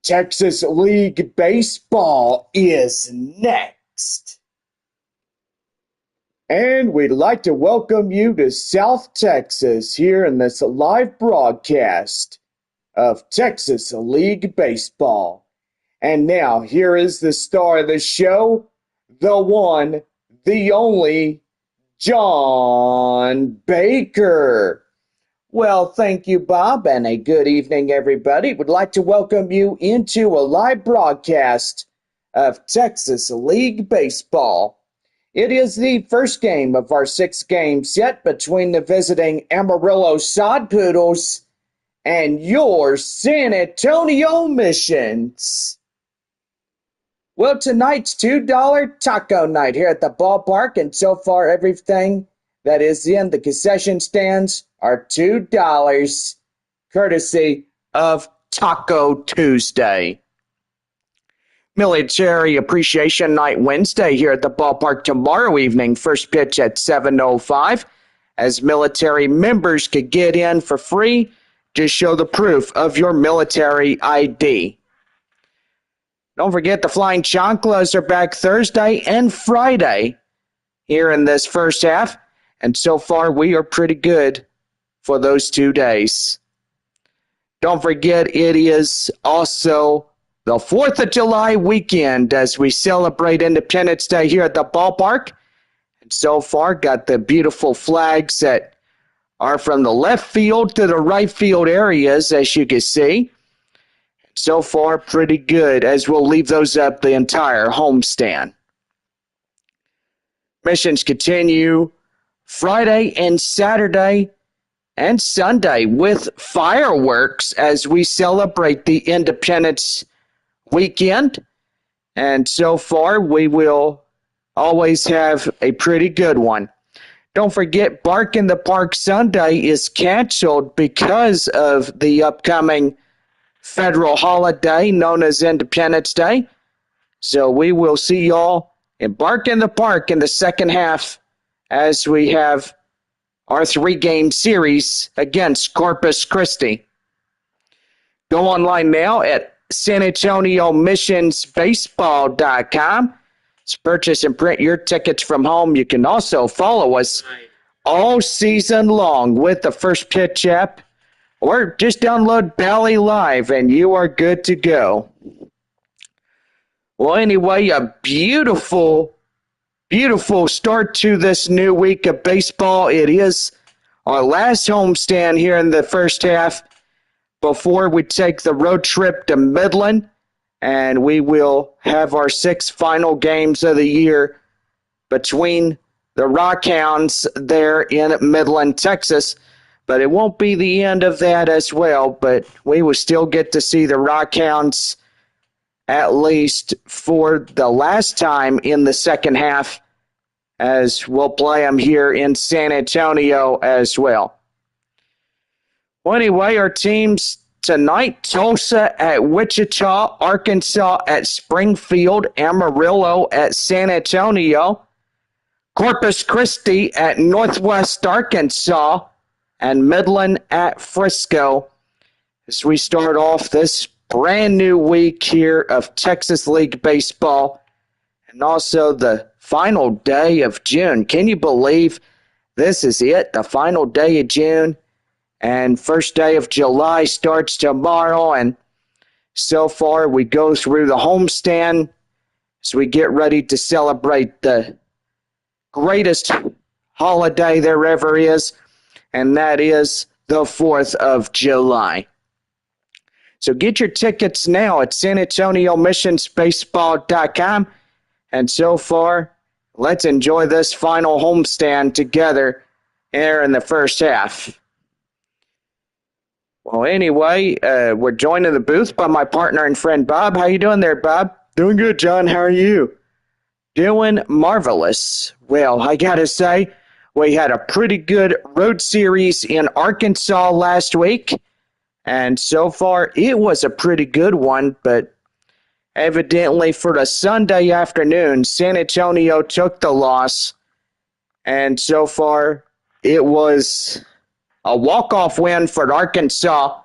Texas League Baseball is next. And we'd like to welcome you to South Texas here in this live broadcast of Texas League Baseball. And now, here is the star of the show, the one, the only, John Baker. Well, thank you, Bob, and a good evening, everybody. We'd like to welcome you into a live broadcast of Texas League Baseball. It is the first game of our 6-game set between the visiting Amarillo Sod Poodles and your San Antonio Missions. Well, tonight's $2 taco night here at the ballpark, and so far everything that is in the concession stands are $2, courtesy of Taco Tuesday. Military Appreciation Night Wednesday here at the ballpark tomorrow evening. First pitch at 7:05, as military members could get in for free. Just show the proof of your military ID. Don't forget the Flying Chanclas are back Thursday and Friday here in this first half. And so far, we are pretty good for those 2 days. Don't forget, it is also the 4th of July weekend as we celebrate Independence Day here at the ballpark. And so far, got the beautiful flags that are from the left field to the right field areas, as you can see. So far, pretty good, as we'll leave those up the entire homestand. Missions continue Friday and Saturday and Sunday with fireworks as we celebrate the Independence weekend. And so far, we will always have a pretty good one. Don't forget, Bark in the Park Sunday is canceled because of the upcoming federal holiday known as Independence Day. So we will see y'all in Bark in the Park in the second half as we have our 3-game series against Corpus Christi. Go online now at SanAntonioMissionsBaseball.com to purchase and print your tickets from home. You can also follow us all season long with the First Pitch app, or just download Bally Live and you are good to go. Well, anyway, a beautiful start to this new week of baseball. It is our last homestand here in the first half before we take the road trip to Midland, and we will have our 6 final games of the year between the Rockhounds there in Midland, Texas. But it won't be the end of that as well, but we will still get to see the Rockhounds at least for the last time in the second half, as we'll play them here in San Antonio as well. Well, anyway, our teams tonight: Tulsa at Wichita, Arkansas at Springfield, Amarillo at San Antonio, Corpus Christi at Northwest Arkansas, and Midland at Frisco, as we start off this brand new week here of Texas League Baseball, and also the final day of June. Can you believe this is it, the final day of June, and first day of July starts tomorrow, and so far we go through the homestand as we get ready to celebrate the greatest holiday there ever is, and that is the 4th of July. So get your tickets now at SanAntonioMissionsBaseball.com. And so far, let's enjoy this final homestand together here in the first half. Well, anyway, we're joined in the booth by my partner and friend, Bob. How you doing there, Bob? Doing good, John. How are you? Doing marvelous. Well, I got to say, we had a pretty good road series in Arkansas last week. And so far, it was a pretty good one, but evidently for the Sunday afternoon, San Antonio took the loss. And so far, it was a walk-off win for Arkansas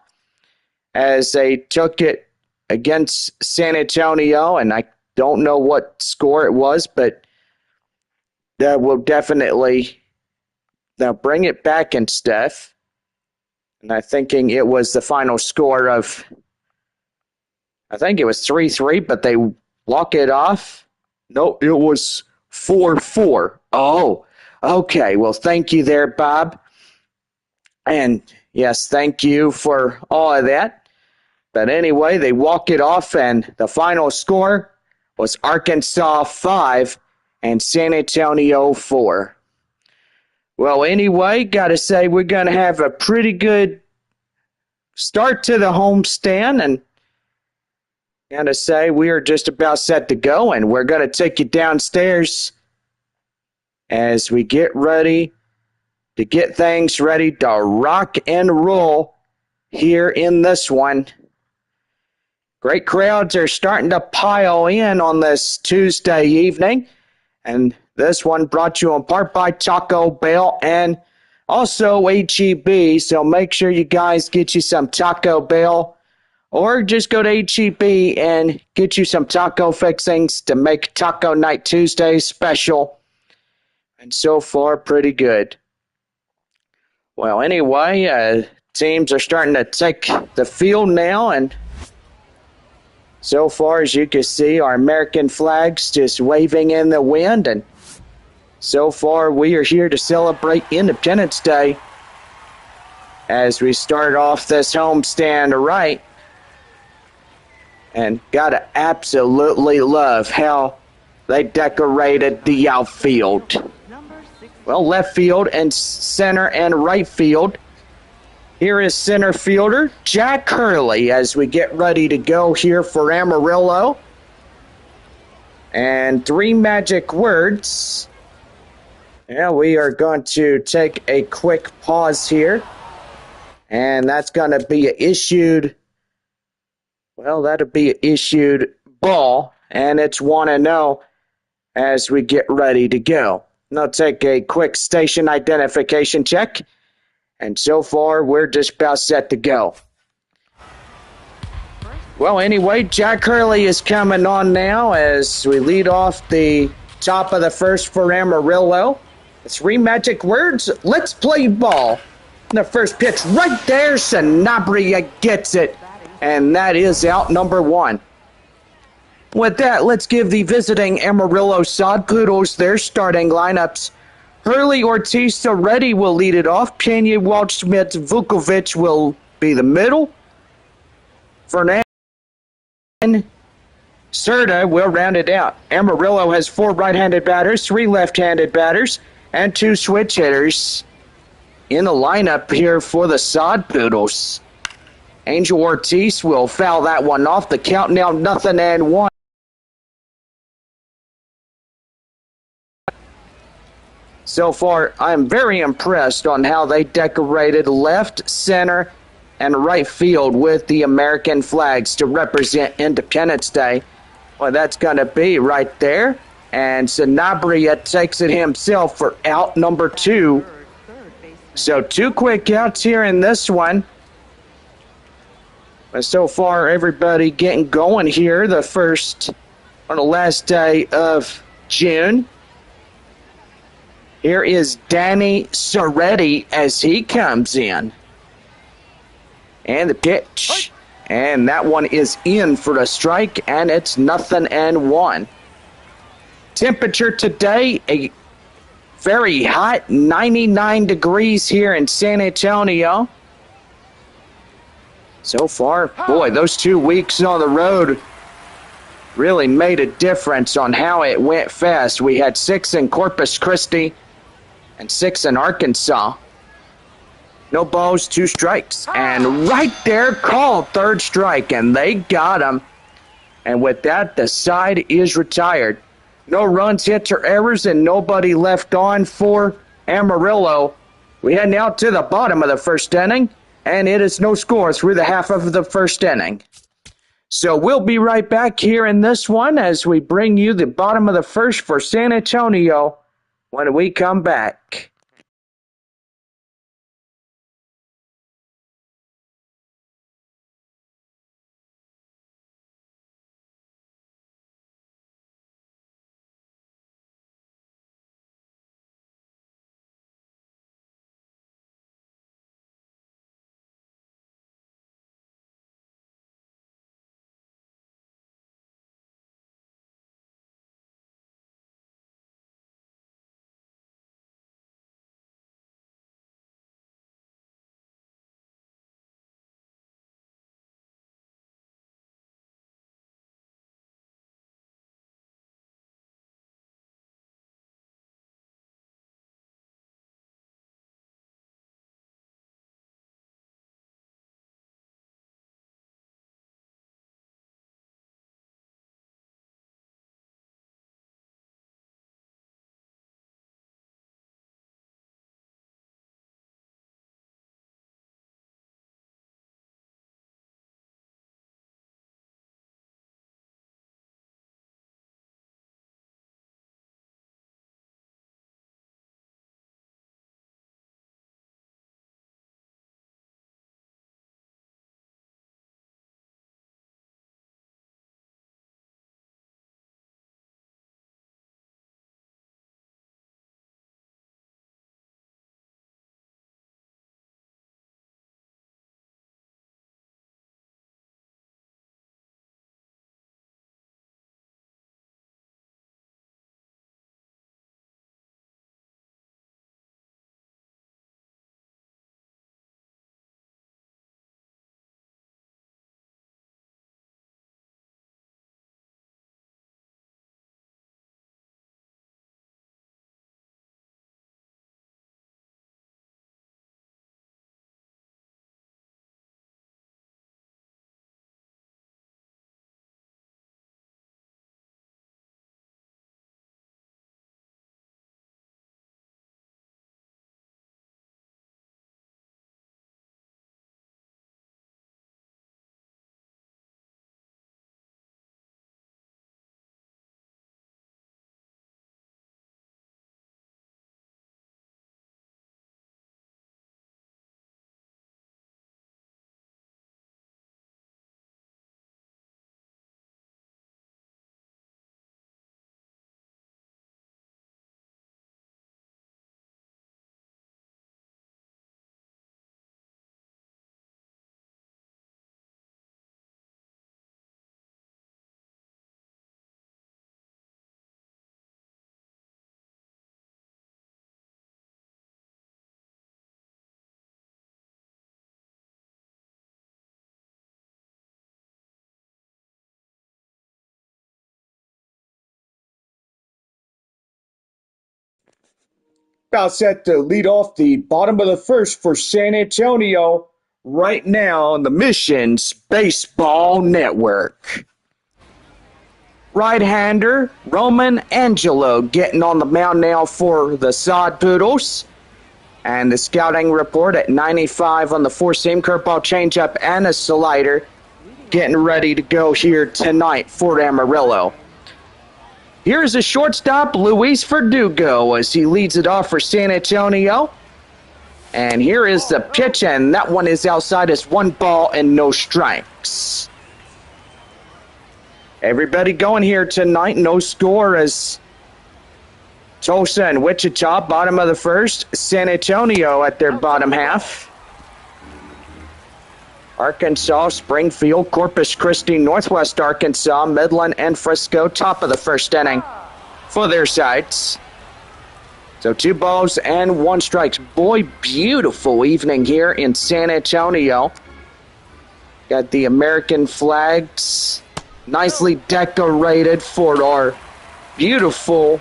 as they took it against San Antonio, and I don't know what score it was, but that will definitely now bring it back and stuff. And I'm thinking it was the final score of, I think it was 3-3, but they walk it off. No, it was 4-4. Oh, okay. Well, thank you there, Bob. And yes, thank you for all of that. But anyway, they walk it off, and the final score was Arkansas 5 and San Antonio 4. Well, anyway, got to say we're going to have a pretty good start to the homestand, and got to say we are just about set to go, and we're going to take you downstairs as we get ready to get things ready to rock and roll here in this one. Great crowds are starting to pile in on this Tuesday evening, and this one brought you in part by Taco Bell and also HEB, so make sure you guys get you some Taco Bell or just go to HEB and get you some taco fixings to make Taco Night Tuesday special. And so far, pretty good. Well, anyway, teams are starting to take the field now, and so far, as you can see, our American flags just waving in the wind, and so far we are here to celebrate Independence Day as we start off this homestand right. And gotta absolutely love how they decorated the outfield. Well, left field and center and right field. Here is center fielder Jack Hurley as we get ready to go here for Amarillo. And 3 magic words. Yeah, we are going to take a quick pause here. And that's going to be issued, well, that'll be issued ball. And it's 1-0 as we get ready to go. Now take a quick station identification check. And so far, we're just about set to go. Well, anyway, Jack Hurley is coming on now as we lead off the top of the first for Amarillo. 3 magic words. Let's play ball. The first pitch right there. Sanabria gets it. And that is out number 1. With that, let's give the visiting Amarillo Sod Poodles their starting lineups. Hurley, Ortiz, Reddy will lead it off. Pena, Waldschmidt, Vukovic will be the middle. Fernandez, Serta will round it out. Amarillo has 4 right-handed batters, 3 left-handed batters, and 2 switch hitters in the lineup here for the Sod Poodles. Angel Ortiz will foul that one off. The count now 0-1. So far, I'm very impressed on how they decorated left, center, and right field with the American flags to represent Independence Day. Well, that's going to be right there. And Sanabria takes it himself for out number 2. So 2 quick outs here in this one. But so far, everybody getting going here the last day of June. Here is Danny Soretti as he comes in. And the pitch. And that one is in for a strike, and it's 0-1. Temperature today, a very hot 99 degrees here in San Antonio. So far, boy, those 2 weeks on the road really made a difference on how it went fast. We had 6 in Corpus Christi and 6 in Arkansas. No balls, 2 strikes. And right there, called 3rd strike, and they got him. And with that, the side is retired. No runs, hits, or errors, and nobody left on for Amarillo. We head now to the bottom of the first inning, and it is no score through the half of the first inning. So we'll be right back here in this one as we bring you the bottom of the first for San Antonio when we come back. About set to lead off the bottom of the first for San Antonio right now on the Missions Baseball Network. Right-hander Roman Angelo getting on the mound now for the Sod Poodles. And the scouting report at 95 on the four-seam curveball, changeup, and a slider getting ready to go here tonight for Amarillo. Here's a shortstop, Luis Verdugo, as he leads it off for San Antonio. And here is the pitch, and that one is outside. It's 1 ball and no strikes. Everybody going here tonight. No score as Tulsa and Wichita, bottom of the first. San Antonio at their bottom half. Arkansas, Springfield, Corpus Christi, Northwest Arkansas, Midland, and Frisco, top of the first inning for their sides. So 2 balls and 1 strike. Boy, beautiful evening here in San Antonio. Got the American flags nicely decorated for our beautiful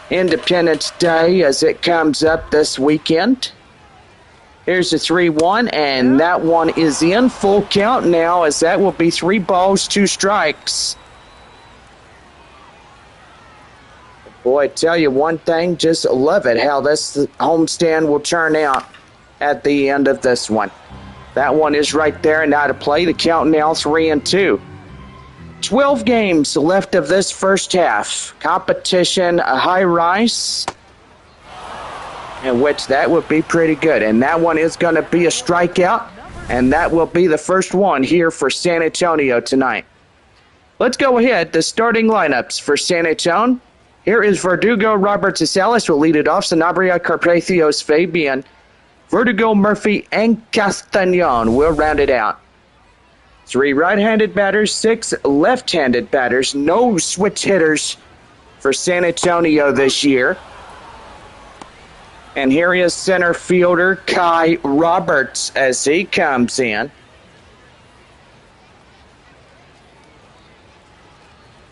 Independence Day as it comes up this weekend. Here's a 3-1, and that one is in. Full count now, as that will be 3 balls, 2 strikes. Boy, I tell you one thing, just love it how this homestand will turn out at the end of this one. That one is right there and out of play. The count now 3-2. 12 games left of this first half. Competition a high rise, in which that would be pretty good. And that one is going to be a strikeout, and that will be the first one here for San Antonio tonight. Let's go ahead. The starting lineups for San Antonio. Here is Verdugo, Robert Cisales will lead it off. Sanabria, Carpathios, Fabian, Verdugo, Murphy, and Castañon will round it out. 3 right-handed batters, 6 left-handed batters. No switch hitters for San Antonio this year. And here is center fielder Kai Roberts as he comes in.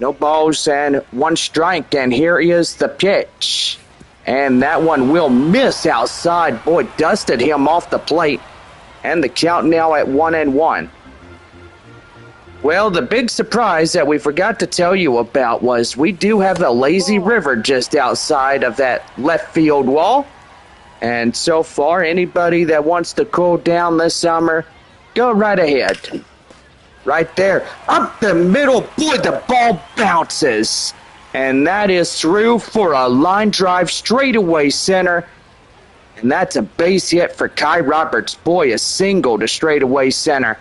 No balls and 1 strike, and here is the pitch. And that one will miss outside. Boy, dusted him off the plate. And the count now at 1-1. Well, the big surprise that we forgot to tell you about was we do have a lazy river just outside of that left field wall. And so far, anybody that wants to cool down this summer, go right ahead. Right there, up the middle, boy, the ball bounces. And that is through for a line drive straightaway center. And that's a base hit for Kai Roberts. Boy, a single to straightaway center.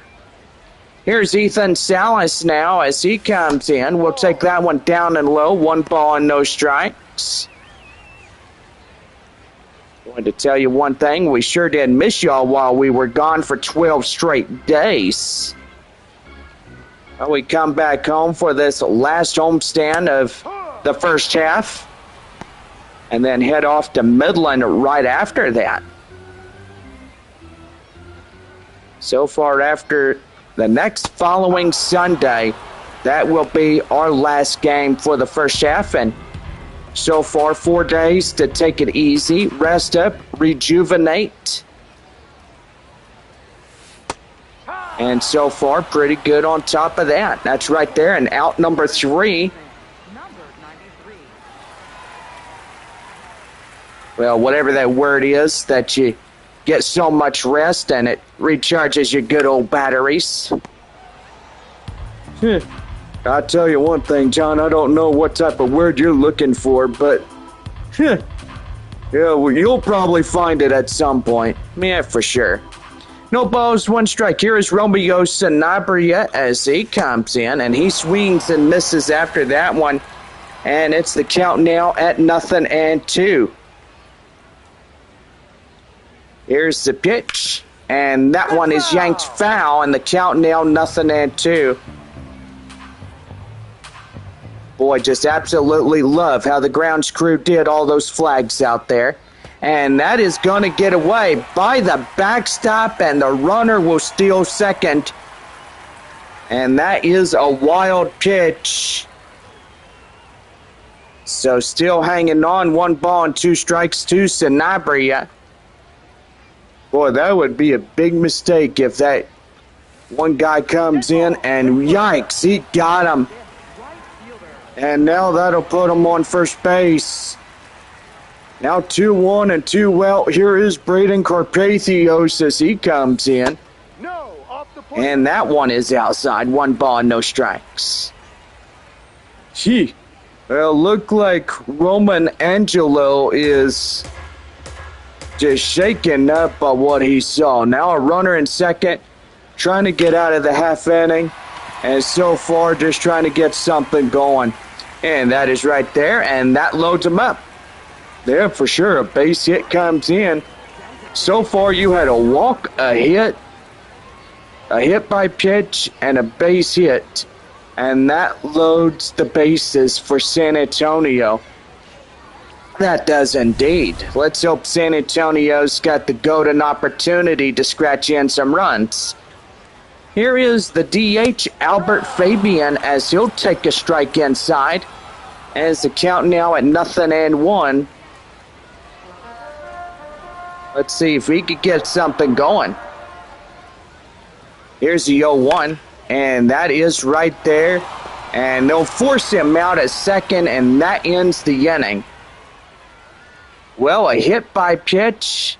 Here's Ethan Salas now as he comes in. We'll take that one down and low. 1 ball and no strikes. Wanted to tell you one thing. We sure did miss y'all while we were gone for 12 straight days. Well, we come back home for this last homestand of the first half. And then head off to Midland right after that. So far after the next following Sunday, that will be our last game for the first half. And so far, 4 days to take it easy, rest up, rejuvenate. And so far, pretty good on top of that. That's right there, and out number 3. Well, whatever that word is, that you get so much rest and it recharges your good old batteries. I'll tell you one thing, John, I don't know what type of word you're looking for, but yeah, well, you'll probably find it at some point. Yeah, for sure. No balls, 1 strike. Here is Romeo Sanabria as he comes in, and he swings and misses after that one. And it's the count now at 0-2. Here's the pitch, and that one is yanked foul, and the count now 0-2. Boy, just absolutely love how the grounds crew did all those flags out there. And that is going to get away by the backstop, and the runner will steal second. And that is a wild pitch. So still hanging on, 1 ball and 2 strikes to Sanabria. Boy, that would be a big mistake if that one guy comes in and yikes, he got him. And now that'll put him on first base. Now 2-1 and 2 out. Here is Braden Carpathios as he comes in. And that one is outside. 1 ball and no strikes. Gee. Well, look like Roman Angelo is just shaken up by what he saw. Now a runner in second, trying to get out of the half inning. And so far, just trying to get something going. And that is right there, and that loads him up. There for sure, a base hit comes in. So far, you had a walk, a hit by pitch, and a base hit. And that loads the bases for San Antonio. That does indeed. Let's hope San Antonio's got the golden opportunity to scratch in some runs. Here is the DH, Albert Fabian, as he'll take a strike inside. As the count now at 0-1. Let's see if we could get something going. Here's the 0-1, and that is right there. And they'll force him out at second, and that ends the inning. Well, a hit by pitch,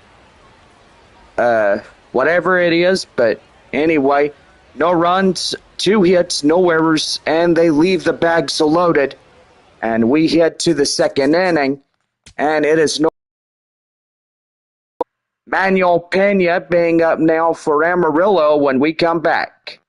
whatever it is, but anyway, no runs, 2 hits, no errors, and they leave the bags loaded. And we head to the second inning, and it is no Manuel Pena being up now for Amarillo when we come back.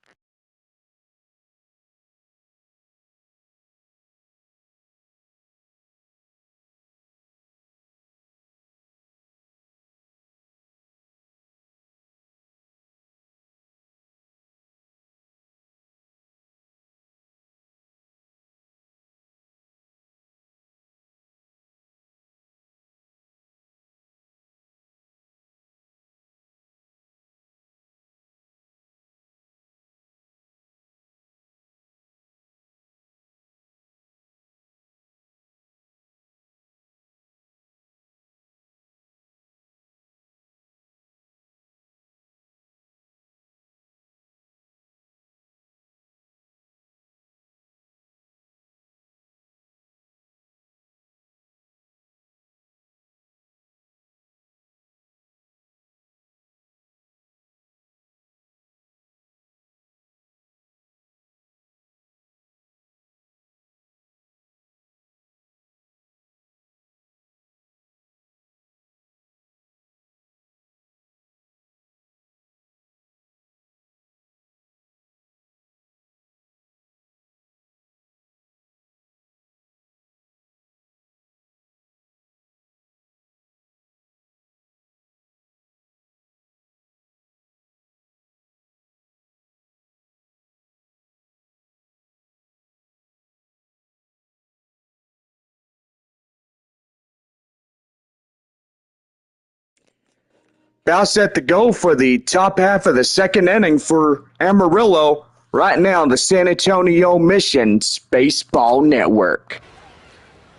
About set to go for the top half of the second inning for Amarillo. Right now, the San Antonio Missions Baseball Network.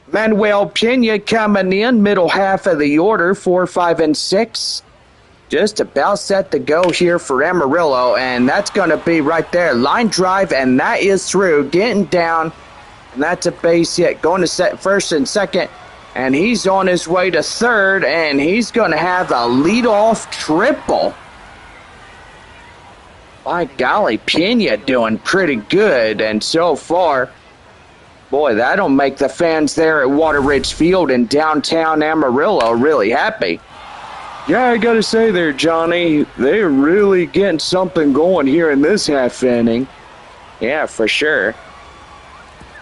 Manuel Pena coming in, middle half of the order, 4, 5, and 6. Just about set to go here for Amarillo, and that's going to be right there. Line drive, and that is through. Getting down, and that's a base hit. Going to first and second, and he's on his way to third, and he's going to have a leadoff triple. By golly, Pena doing pretty good, and so far, boy, that'll make the fans there at Water Ridge Field in downtown Amarillo really happy. Yeah, I gotta say there, Johnny, they're really getting something going here in this half inning. Yeah, for sure.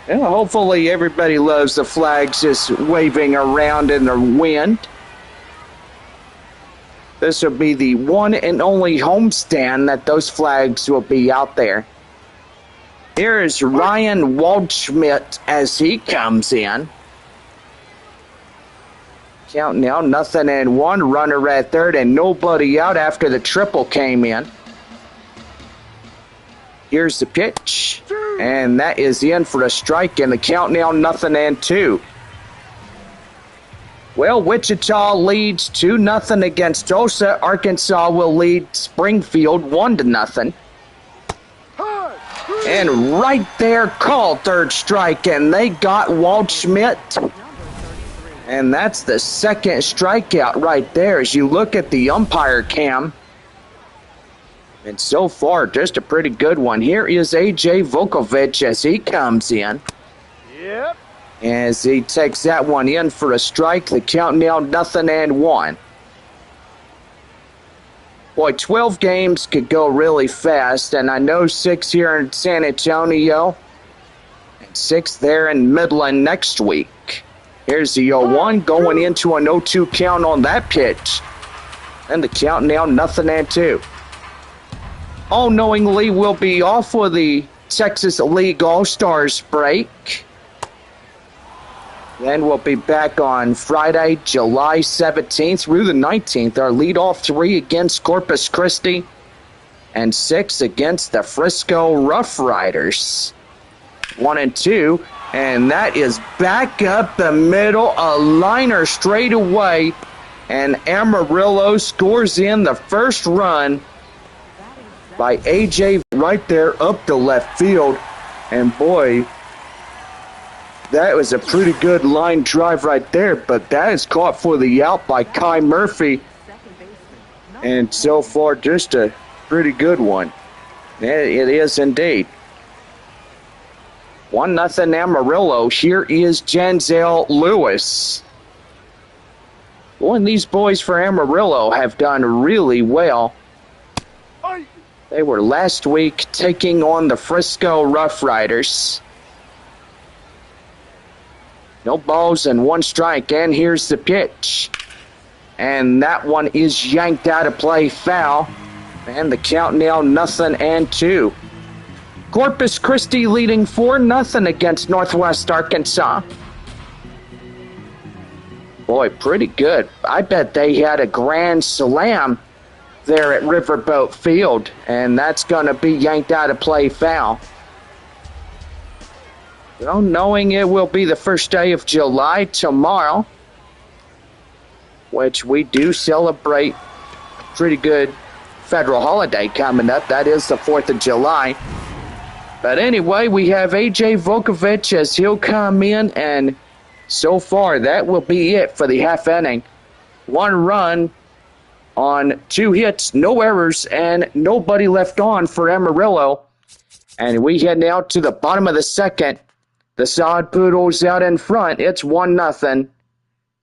Well, hopefully everybody loves the flags just waving around in the wind. This will be the one and only homestand that those flags will be out there. Here is Ryan Waldschmidt as he comes in. Count now, 0-1, runner at third, and nobody out after the triple came in. Here's the pitch, and that is in for a strike, and the count now 0-2. Well, Wichita leads 2-0 against Tulsa. Arkansas will lead Springfield 1-0. And right there, called third strike, and they got Walt Schmidt. And that's the second strikeout right there as you look at the umpire cam. And so far, just a pretty good one. Here is A.J. Vukovich as he comes in. Yep. As he takes that one in for a strike, the count now 0-1. Boy, 12 games could go really fast, and I know 6 here in San Antonio and 6 there in Midland next week. Here's the 0-1 going into an 0-2 count on that pitch. And the count now 0-2. All-knowingly, we'll be off for the Texas League All-Stars break. Then we'll be back on Friday, July 17th through the 19th. Our leadoff 3 against Corpus Christi and 6 against the Frisco Rough Riders. 1-2, and that is back up the middle, a liner straight away, and Amarillo scores in the first run by AJ right there up the left field. And boy, that was a pretty good line drive right there, but that is caught for the out by Kai Murphy. And so far, just a pretty good one. It is indeed. 1-0 Amarillo. Here is Janzel Lewis. Boy, and these boys for Amarillo have done really well. They were last week taking on the Frisco Rough Riders. No balls and 1 strike, and here's the pitch. And that one is yanked out of play, foul. And the count now 0-2. Corpus Christi leading 4-0 against Northwest Arkansas. Boy, pretty good. I bet they had a grand slam there at Riverboat Field, and that's going to be yanked out of play, foul. Well, knowing it will be the first day of July tomorrow, which we do celebrate a pretty good federal holiday coming up. That is the 4th of July. But anyway, we have A.J. Vukovich as he'll come in, and so far that will be it for the half inning. 1 run on 2 hits, no errors, and nobody left on for Amarillo. And we head now to the bottom of the second. The Sod Poodles out in front. It's 1-0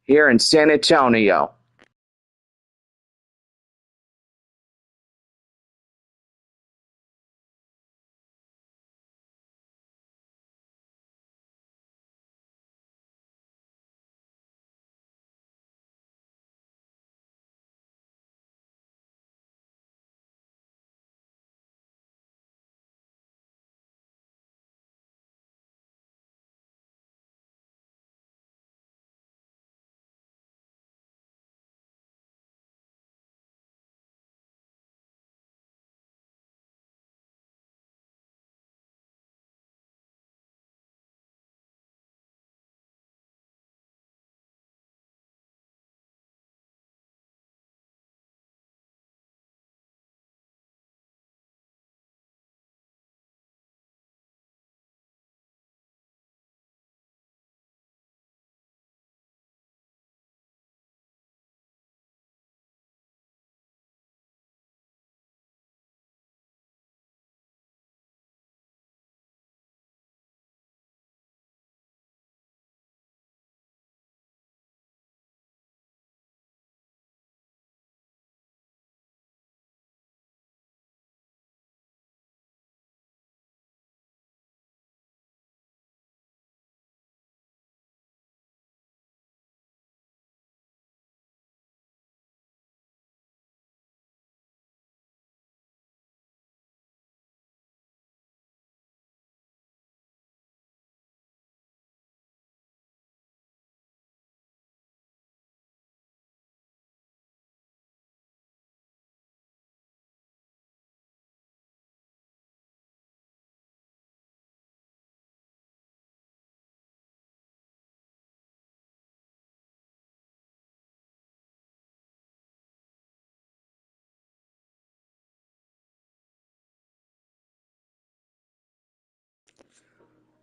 here in San Antonio.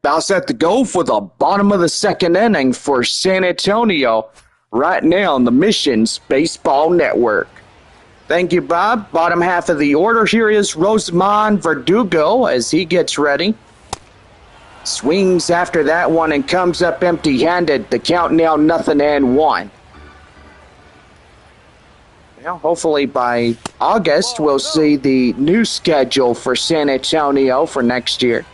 About set to go for the bottom of the second inning for San Antonio right now on the Missions Baseball Network. Thank you, Bob. Bottom half of the order here is Rosamond Verdugo as he gets ready. Swings after that one and comes up empty-handed. The count now 0-1. Well, hopefully by August we'll see the new schedule for San Antonio for next year.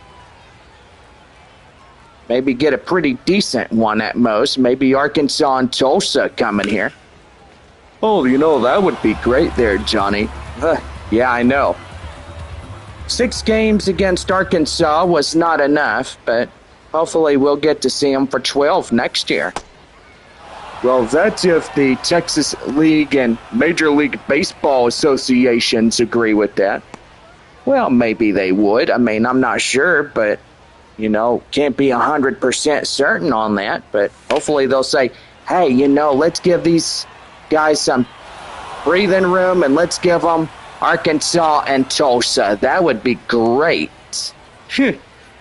Maybe get a pretty decent one at most. Maybe Arkansas and Tulsa coming here. Oh, that would be great there, Johnny. Yeah, I know. 6 games against Arkansas was not enough, but hopefully we'll get to see them for 12 next year. Well, that's if the Texas League and Major League Baseball Associations agree with that. Well, maybe they would. I mean, I'm not sure, but, can't be 100% certain on that. But hopefully they'll say, hey, let's give these guys some breathing room and let's give them Arkansas and Tulsa. That would be great.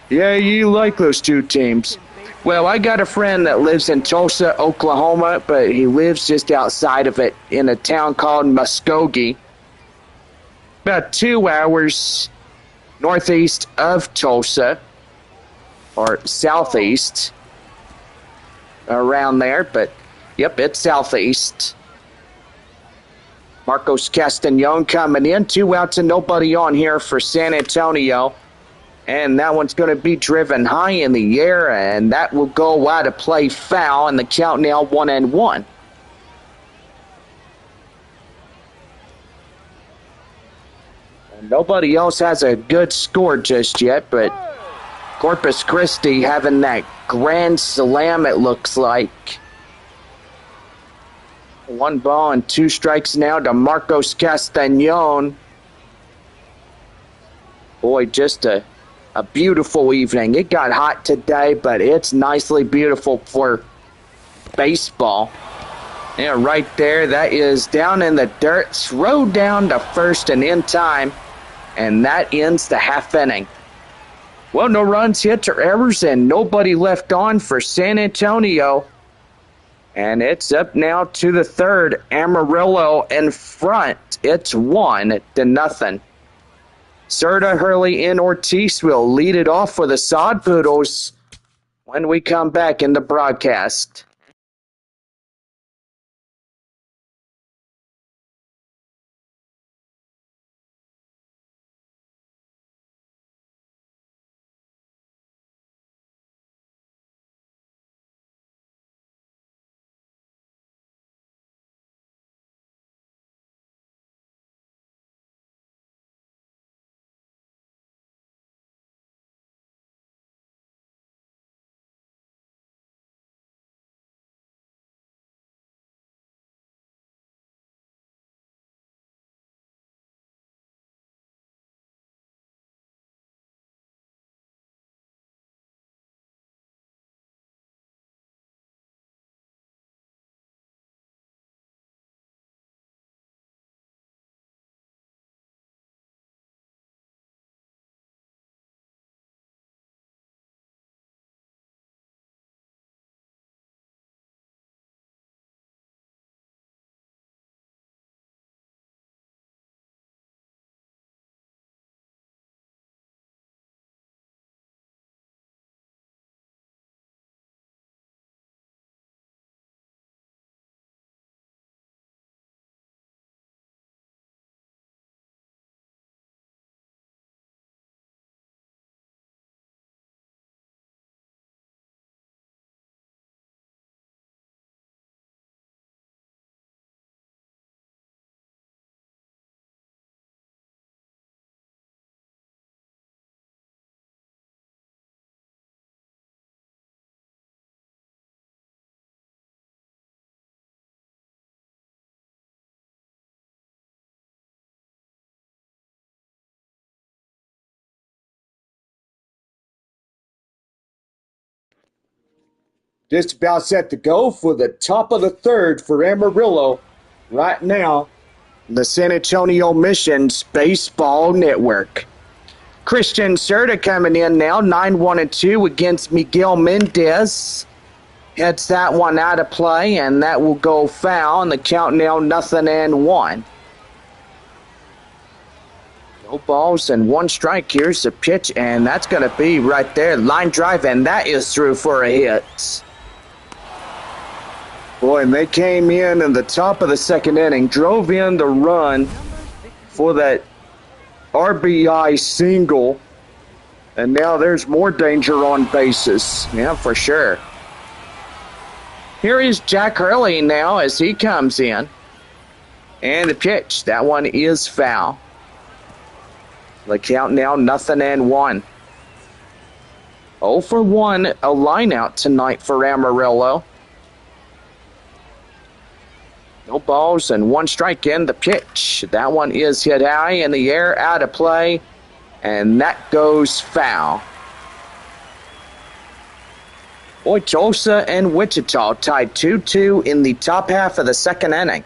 Yeah, you like those 2 teams. Well, I got a friend that lives in Tulsa, Oklahoma, but he lives just outside of it in a town called Muskogee. About 2 hours northeast of Tulsa, or southeast, around there, but yep, it's southeast. Marcos Castañon coming in, 2 outs and nobody on here for San Antonio. And that one's going to be driven high in the air, and that will go out of play foul, and the count now 1-1. And nobody else has a good score just yet, but Corpus Christi having that grand slam, it looks like. 1 ball and 2 strikes now to Marcos Castañon. Boy, just a beautiful evening. It got hot today, but it's nicely beautiful for baseball. Yeah, right there, that is down in the dirt. Throw down to first and in time, and that ends the half inning. Well, no runs, hits, or errors, and nobody left on for San Antonio. And it's up now to the third. Amarillo in front. It's 1-0. Serta, Hurley, and Ortiz will lead it off for the Sod Poodles when we come back in the broadcast. Just about set to go for the top of the third for Amarillo right now. The San Antonio Missions Baseball Network. Christian Serta coming in now, 9-1-2 against Miguel Mendez. Hits that one out of play, and that will go foul, and the count now 0-1. No balls and one strike. Here's the pitch, and that's going to be right there. Line drive, and that is through for a hit. Boy, and they came in the top of the second inning, drove in the run for that RBI single, and now there's more danger on bases. Yeah, for sure. Here is Jack Hurley now as he comes in. And the pitch, that one is foul. The count now 0-1. 0 for 1, a line out tonight for Amarillo. No balls and one strike in the pitch. That one is hit high in the air, out of play, and that goes foul. Boy, Tulsa and Wichita tied 2-2 in the top half of the second inning.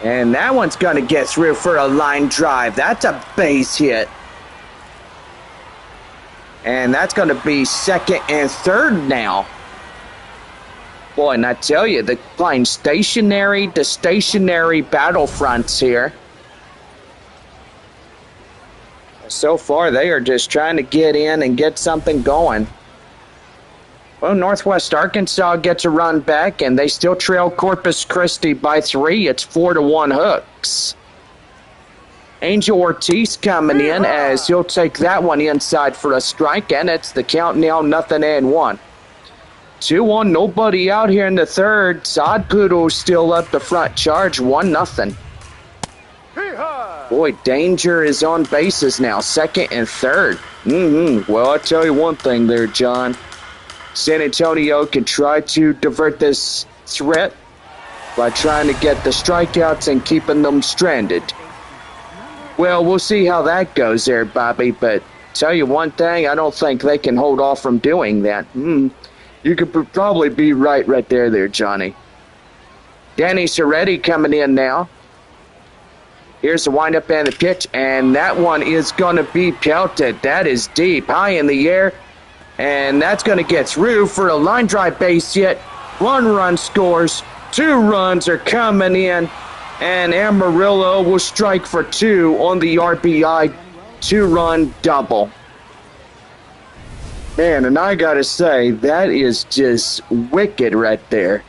And that one's going to get through for a line drive. That's a base hit. And that's going to be second and third now. Boy, and I tell you, they're playing stationary to stationary battlefronts here. So far, they are just trying to get in and get something going. Well, Northwest Arkansas gets a run back, and they still trail Corpus Christi by 3. It's 4-1 Hooks. Angel Ortiz coming in as he'll take that one inside for a strike, and it's the count now 0-1. 2-1, nobody out here in the third. Sod Poodles still up the front charge, 1-0. Boy, danger is on bases now, second and third. Well, I'll tell you one thing there, John. San Antonio can try to divert this threat by trying to get the strikeouts and keeping them stranded. Well, we'll see how that goes there, Bobby, but tell you one thing, I don't think they can hold off from doing that. You could probably be right there, Johnny. Danny Soretti coming in now. Here's the windup and the pitch, and that one is going to be pelted. That is deep, high in the air, and that's going to get through for a line drive base hit. 1 run scores, 2 runs are coming in, and Amarillo will strike for 2 on the RBI 2-run double. Man, and I gotta say, that is just wicked right there.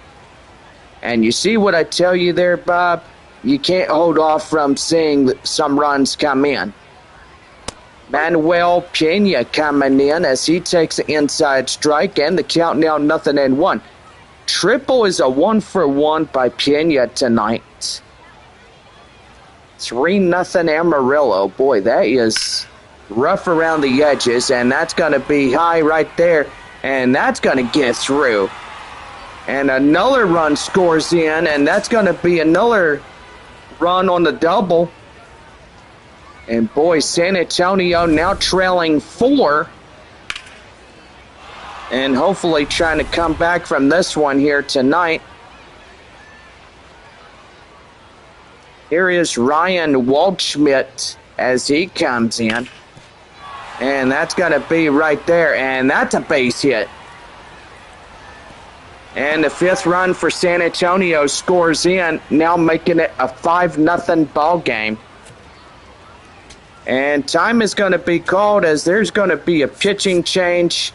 And you see what I tell you there, Bob? You can't hold off from seeing some runs come in. Manuel Pena coming in as he takes the inside strike, and the count now 0-1. Triple is a 1-for-1 by Pena tonight. 3-0 Amarillo. Boy, that is rough around the edges, and that's going to be high right there, and that's going to get through. And another run scores in, and that's going to be another run on the double. And boy, San Antonio now trailing 4, and hopefully trying to come back from this one here tonight. Here is Ryan Waldschmidt as he comes in. And that's going to be right there, and that's a base hit. And the 5th run for San Antonio scores in, now making it a 5-0 ball game. And time is going to be called as there's going to be a pitching change.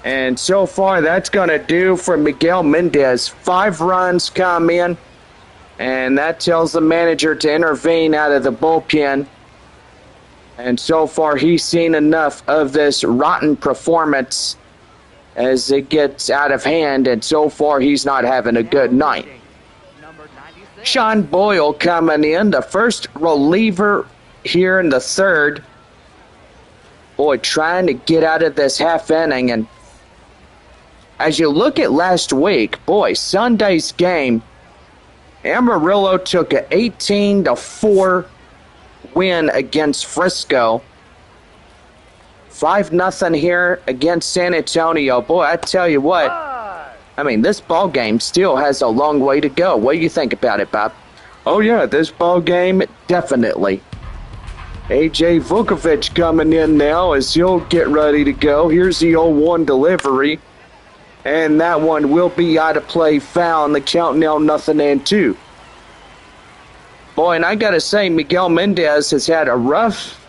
And so far, that's going to do for Miguel Mendez. 5 runs come in, and that tells the manager to intervene out of the bullpen. And so far, he's seen enough of this rotten performance as it gets out of hand, and so far, he's not having a good night. Sean Boyle coming in, the first reliever here in the third. Boy, trying to get out of this half inning. And as you look at last week, boy, Sunday's game, Amarillo took an 18-4 win against Frisco. 5-0 here against San Antonio. Boy, I tell you what, I mean, this ball game still has a long way to go. What do you think about it, Bob? Oh, yeah, this ball game, Definitely. AJ Vukovic coming in now as he'll get ready to go. Here's the 0-1 delivery. And that one will be out of play, foul, and the count now 0-2. Boy, and I gotta say, Miguel Mendez has had a rough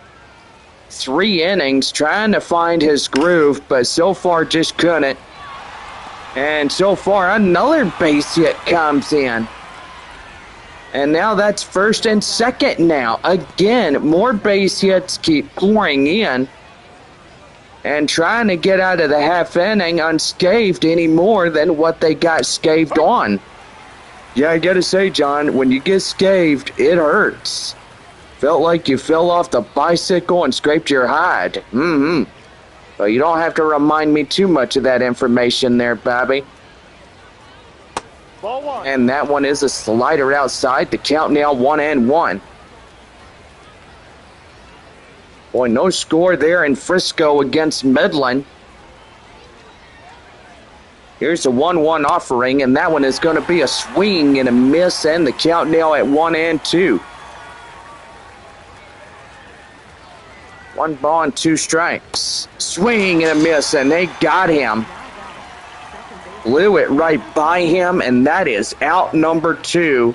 3 innings trying to find his groove, but so far just couldn't. And so far another base hit comes in. And now that's first and second now. Again, more base hits keep pouring in. And trying to get out of the half inning unscathed any more than what they got scathed on. Yeah, I gotta say, John, when you get scathed, it hurts. Felt like you fell off the bicycle and scraped your hide. But you don't have to remind me too much of that information there, Bobby. Ball 1. And that one is a slider outside. The count now 1-1. Boy, no score there in Frisco against Midland. Here's a 1-1 offering, and that one is going to be a swing and a miss, and the count now at 1-2. 1 ball and 2 strikes. Swing and a miss, and they got him. Blew it right by him, and that is out number 2.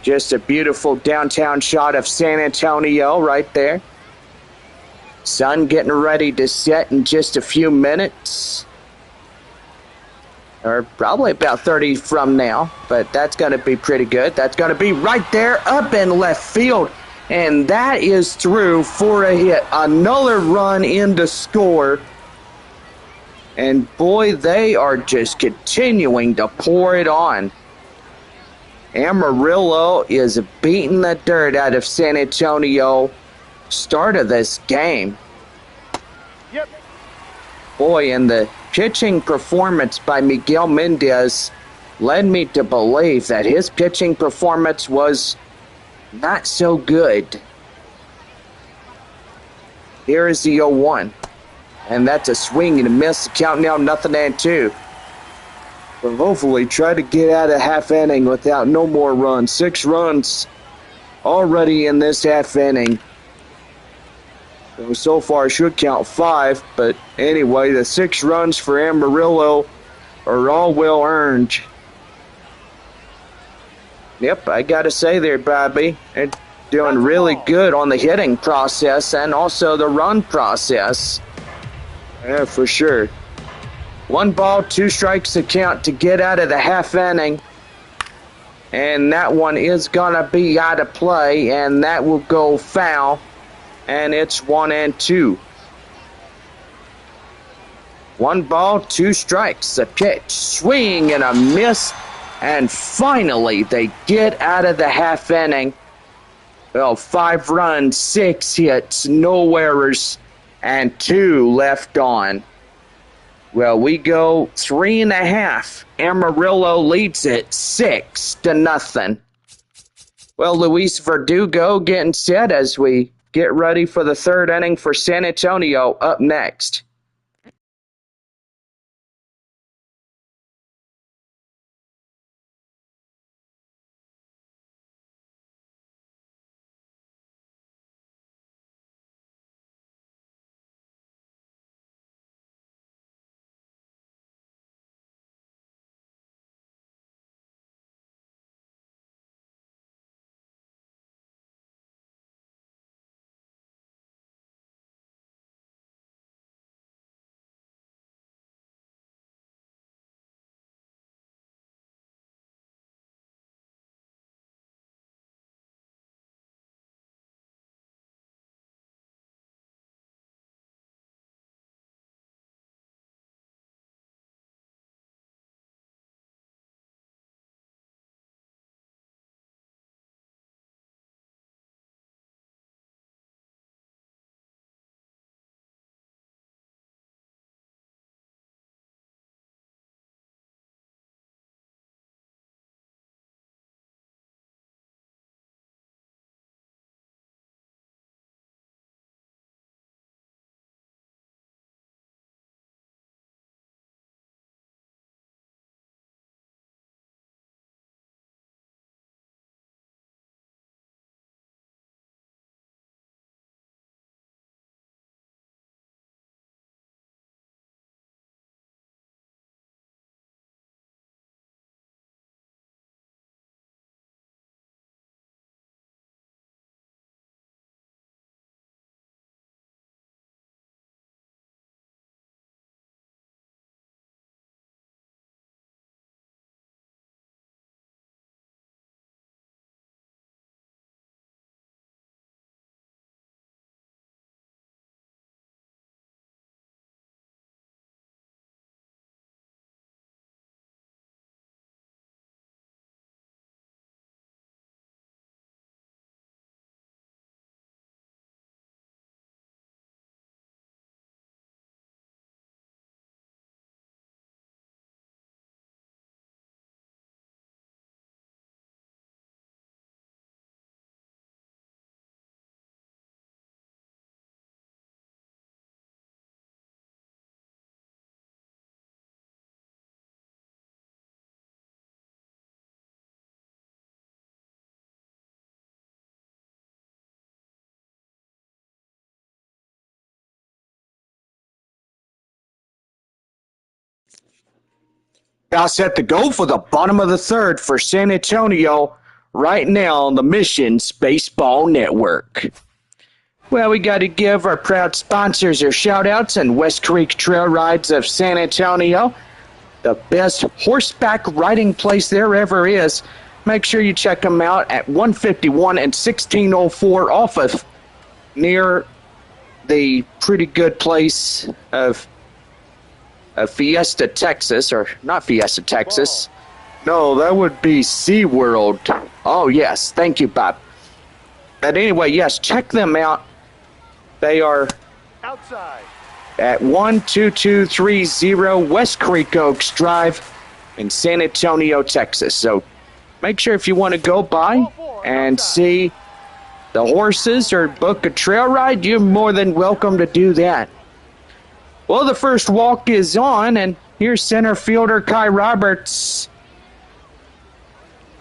Just a beautiful downtown shot of San Antonio right there. Sun getting ready to set in just a few minutes. Or probably about 30 from now, but that's going to be pretty good. That's going to be right there up in left field. And that is through for a hit. Another run in to score. And boy, they are just continuing to pour it on. Amarillo is beating the dirt out of San Antonio. Start of this game. Yep. Boy, and the pitching performance by Miguel Mendez led me to believe that his pitching performance was not so good. Here is the 0-1. And that's a swing and a miss. The count now 0-2. But hopefully try to get out of half inning without no more runs. 6 runs already in this half inning. So far should count 5, but anyway, the 6 runs for Amarillo are all well earned. Yep, I gotta say there, Bobby, they're doing really good on the hitting process and also the run process. Yeah, for sure. 1 ball, 2 strikes to count to get out of the half inning. And that one is gonna be out of play, and that will go foul. And it's 1-2. 1 ball, 2 strikes. A pitch, swing and a miss. And finally, they get out of the half inning. Well, 5 runs, 6 hits, no errors, and 2 left on. Well, we go 3.5. Amarillo leads it 6-0. Well, Luis Verdugo getting set as we get ready for the 3rd inning for San Antonio up next. Now set to go for the bottom of the third for San Antonio right now on the Missions Baseball Network. Well, we got to give our proud sponsors their shout-outs and West Creek Trail Rides of San Antonio, the best horseback riding place there ever is. Make sure you check them out at 151 and 1604 off of near the pretty good place of Fiesta, Texas, or not Fiesta, Texas. No, that would be SeaWorld. Oh, yes. Thank you, Bob. But anyway, yes, check them out. They are Outside. at 12230 West Creek Oaks Drive in San Antonio, Texas. So make sure if you want to go by and see the horses or book a trail ride, you're more than welcome to do that. Well, the first walk is on, and here's center fielder Kai Roberts.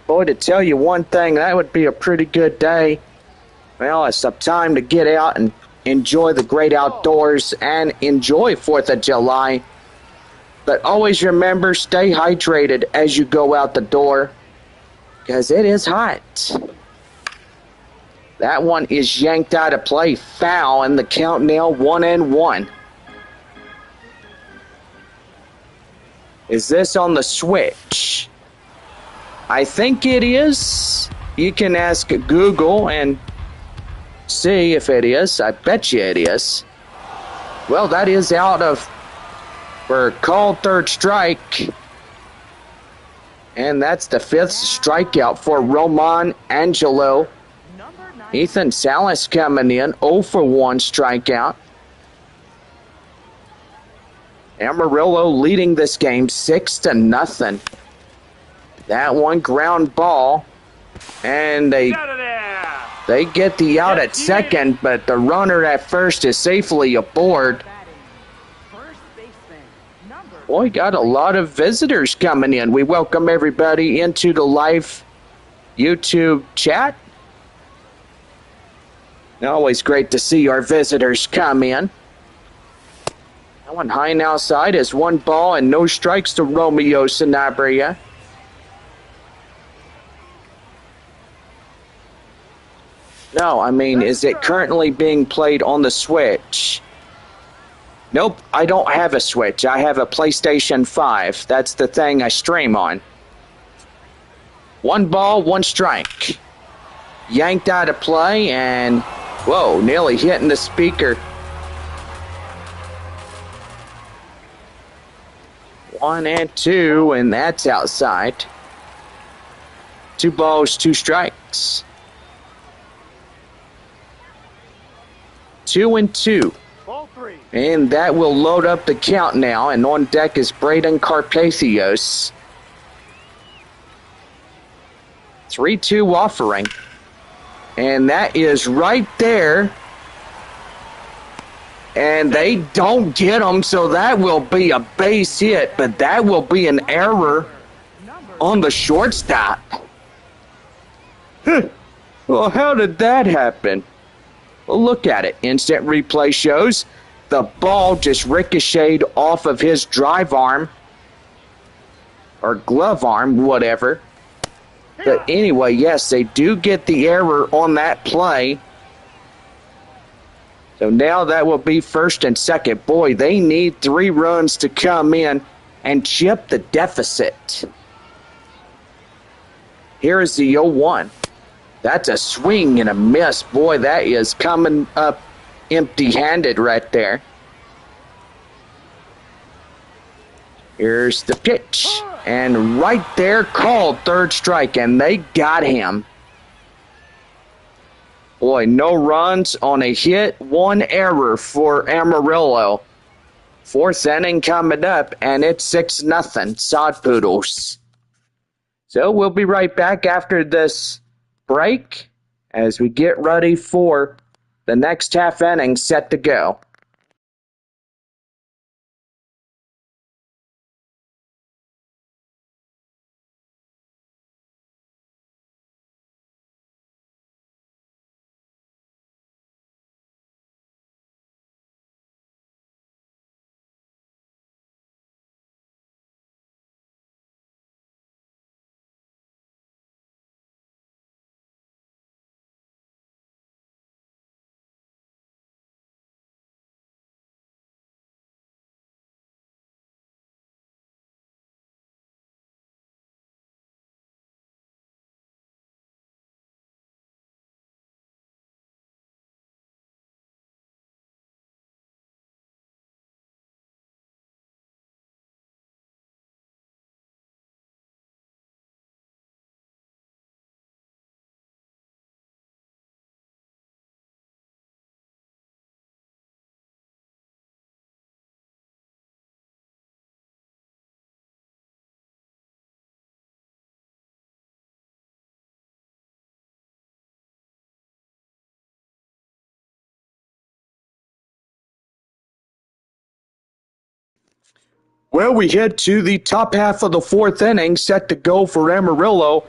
Boy, to tell you one thing, that would be a pretty good day. Well, it's some time to get out and enjoy the great outdoors and enjoy 4th of July. But always remember, stay hydrated as you go out the door, because it is hot. That one is yanked out of play, foul, and the count now 1-1. Is this on the switch? I think it is. You can ask Google and see if it is. I bet you it is. Well, that is out of for called third strike. And that's the 5th strikeout for Roman Angelo. Ethan Salas coming in, 0 for 1 strikeout. Amarillo leading this game 6-0. That one ground ball, and they get the out at second, but the runner at first is safely aboard. Boy, got a lot of visitors coming in. We welcome everybody into the live YouTube chat. Always great to see our visitors come in. That one high and outside is 1 ball and no strikes to Romeo Sanabria. No, I mean, is it currently being played on the Switch? Nope, I don't have a Switch. I have a PlayStation 5. That's the thing I stream on. 1 ball, 1 strike. Yanked out of play and, whoa, nearly hitting the speaker. 1-2, and that's outside. 2 balls, 2 strikes. 2-2. Ball 3. And that will load up the count now. And on deck is Braden Carpathios. 3-2 offering. And that is right there. And they don't get him, so that will be a base hit, but that will be an error on the shortstop. Well, how did that happen? Well, look at it. Instant replay shows the ball just ricocheted off of his drive arm or glove arm, whatever. But anyway, yes, they do get the error on that play. So now that will be first and second. Boy, they need 3 runs to come in and chip the deficit. Here is the 0-1. That's a swing and a miss. Boy, that is coming up empty-handed right there. Here's the pitch. And right there, called third strike, and they got him. Boy, no runs on a hit, 1 error for Amarillo. 4th inning coming up, and it's 6-0, Sod Poodles. So we'll be right back after this break as we get ready for the next half inning set to go. Well, we head to the top half of the fourth inning, set to go for Amarillo.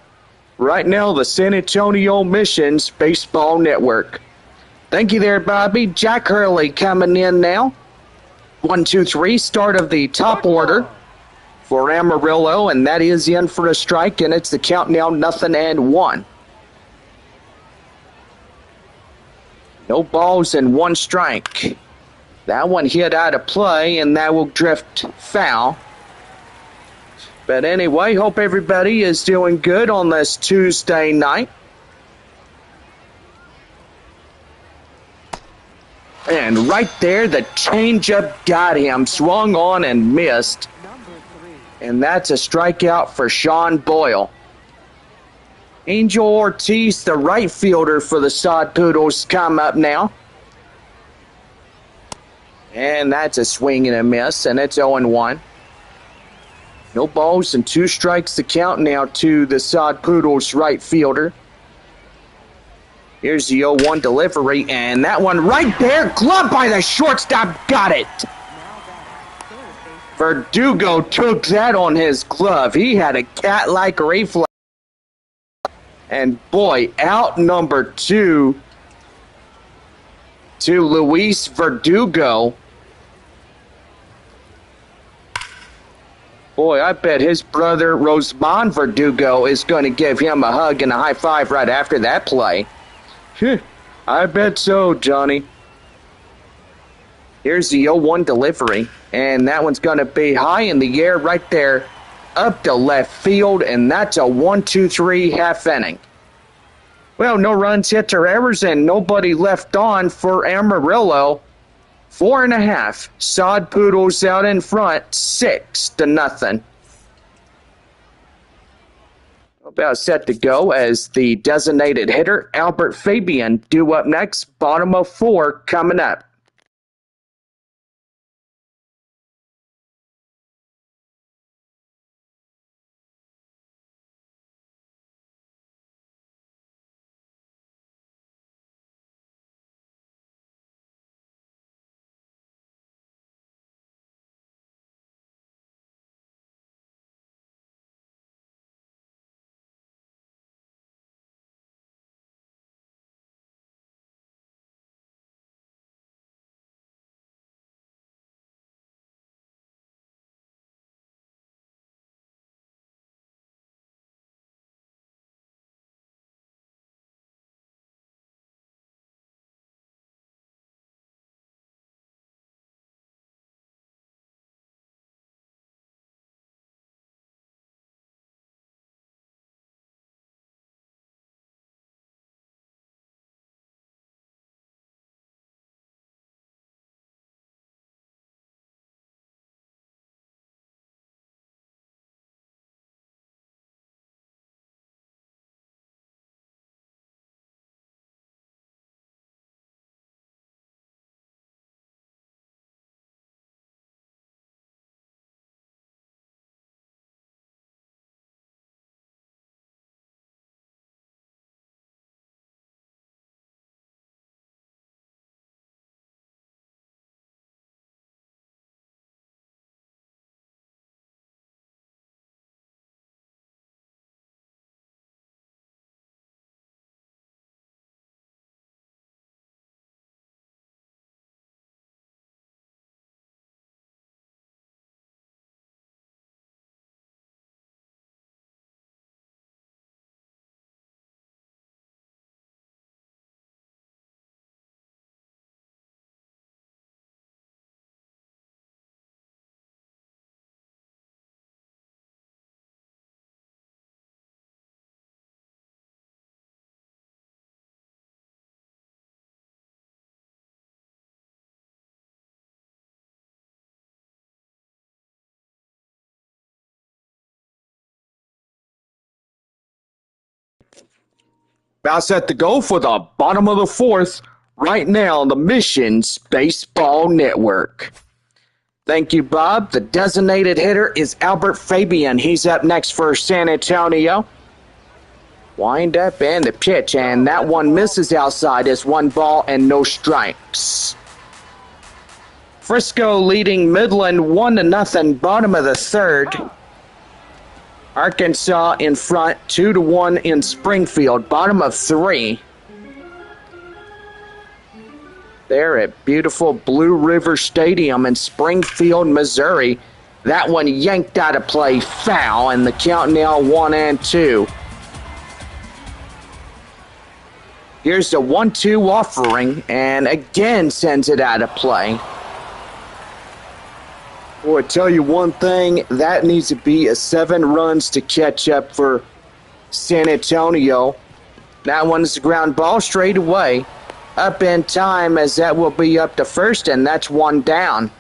Right now, the San Antonio Missions Baseball Network. Thank you there, Bobby. Jack Hurley coming in now. 1, 2, 3, start of the top order for Amarillo, and that is in for a strike, and it's the count now 0-1. No balls and 1 strike. That one hit out of play, and that will drift foul. But anyway, hope everybody is doing good on this Tuesday night. And right there, the changeup got him, swung on and missed. And that's a strikeout for Sean Boyle. Angel Ortiz, the right fielder for the Sod Poodles, come up now. And that's a swing and a miss, and it's 0-1. No balls and 2 strikes to count now to the Sod Poodles right fielder. Here's the 0-1 delivery, and that one right there, gloved by the shortstop, got it. Verdugo took that on his glove. He had a cat-like reflex. And boy, out number 2 to Luis Verdugo. Boy, I bet his brother Rosman Verdugo is going to give him a hug and a high five right after that play. I bet so, Johnny. Here's the 0-1 delivery, and that one's going to be high in the air right there, up to left field, and that's a 1-2-3 half inning. Well, no runs, hits, or errors, and nobody left on for Amarillo. 4.5. Sod Poodles out in front, 6-0. About set to go as the designated hitter, Albert Fabian, due up next. Bottom of 4 coming up. About set to go for the bottom of the 4th, right now on the Missions Baseball Network. Thank you, Bob. The designated hitter is Albert Fabian. He's up next for San Antonio. Wind up and the pitch, and that one misses outside. It's 1 ball and no strikes. Frisco leading Midland 1-0, bottom of the third. Arkansas in front 2-1 in Springfield, bottom of three. There at beautiful Blue River Stadium in Springfield, Missouri. That one yanked out of play, foul, and the count now 1-2. Here's the 1-2 offering, and again sends it out of play. Boy, I tell you one thing, that needs to be a 7 runs to catch up for San Antonio. That one's the ground ball straight away. Up in time, as that will be up to first, and that's one down.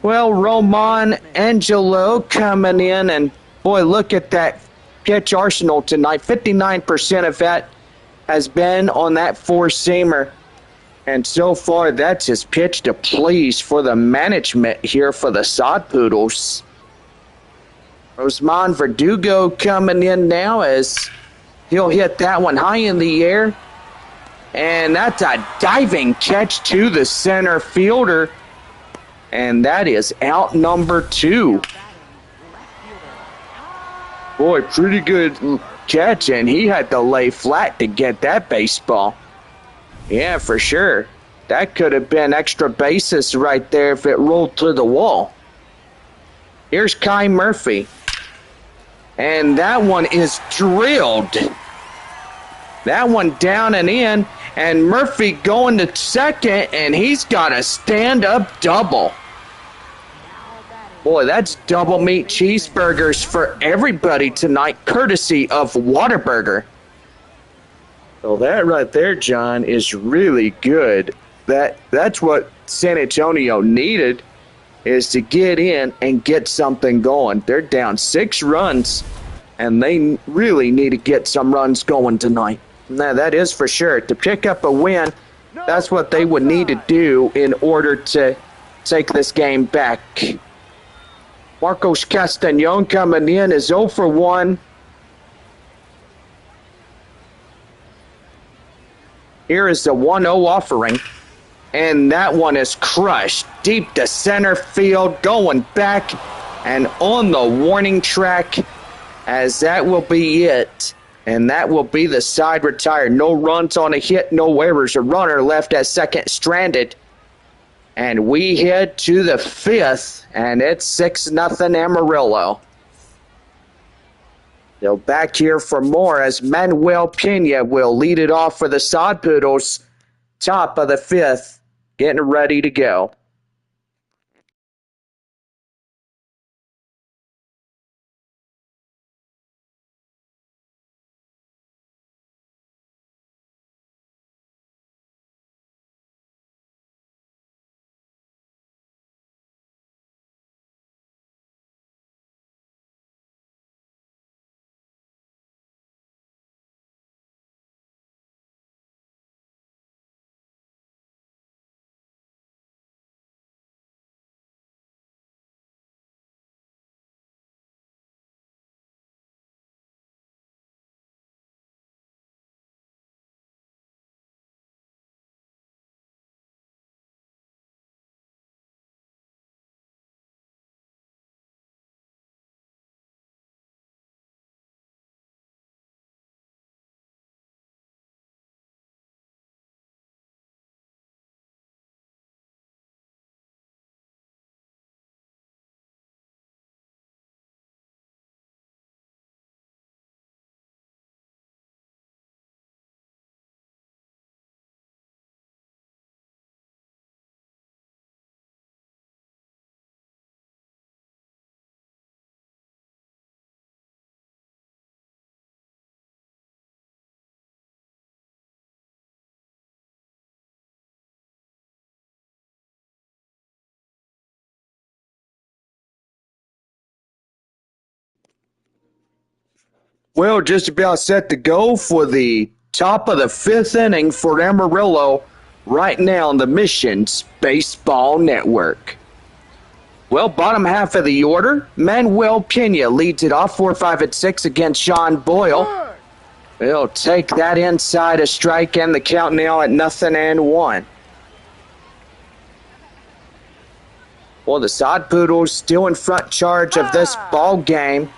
Well, Roman Angelo coming in, and boy, look at that pitch arsenal tonight. 59% of that has been on that four-seamer. And so far, that's his pitch to please for the management here for the Sod Poodles. Osman Verdugo coming in now as he'll hit that one high in the air. And that's a diving catch to the center fielder. And that is out number 2. Boy, pretty good Catch, and he had to lay flat to get that baseball. Yeah, for sure. That could have been extra bases right there if it rolled to the wall. Here's Kai Murphy. And that one is drilled. That one down and in. And Murphy going to second, and he's got a stand-up double. Boy, that's double meat cheeseburgers for everybody tonight, courtesy of Whataburger. Well, that right there, John, is really good. That's what San Antonio needed, is to get in and get something going. They're down 6 runs, and they really need to get some runs going tonight. No, that is for sure. To pick up a win, that's what they would need to do in order to take this game back. Marcos Castañon coming in is 0 for 1. Here is the 1-0 offering. And that one is crushed deep to center field, going back and on the warning track, as that will be it. And that will be the side retired. No runs on a hit, no errors. A runner left at second stranded. And we head to the 5th, and it's 6-0 Amarillo. They'll back here for more as Manuel Pena will lead it off for the Sod Poodles. Top of the 5th, getting ready to go. Well, just about set to go for the Top of the 5th inning for Amarillo right now on the Missions Baseball Network. Well, bottom half of the order, Manuel Pena leads it off 4-5 at 6 against Sean Boyle. He'll take that inside a strike, and the count now at 0-1. Well, the Sod Poodles still in front charge of this ball game.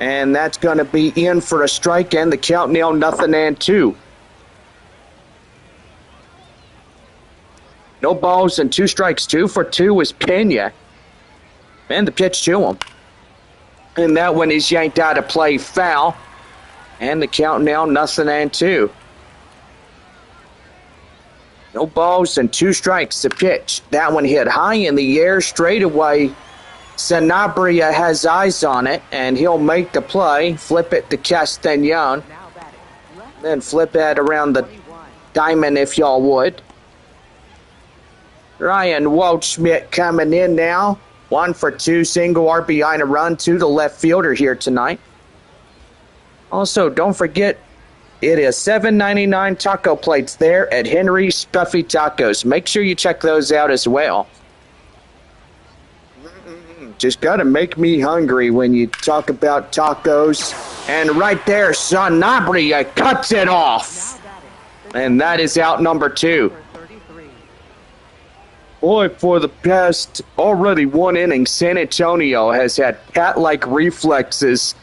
And that's going to be in for a strike, and the count now 0-2. No balls and 2 strikes. 2 for 2 is Pena. And the pitch to him. And that one is yanked out of play, foul. And the count now 0-2. No balls and 2 strikes. The pitch. That one hit high in the air, straight away. Sanabria has eyes on it, and he'll make the play. Flip it to Castañon. Then flip it around the diamond if y'all would. Ryan Waldschmidt coming in now. 1 for 2, single RBI and a run to the left fielder here tonight. Also, don't forget, it is $7.99 taco plates there at Henry's Spuffy Tacos. Make sure you check those out as well. Just gotta make me hungry when you talk about tacos. And right there, Sanabria cuts it off. And that is out number 2. Boy, for the past already 1 inning, San Antonio has had cat-like reflexes.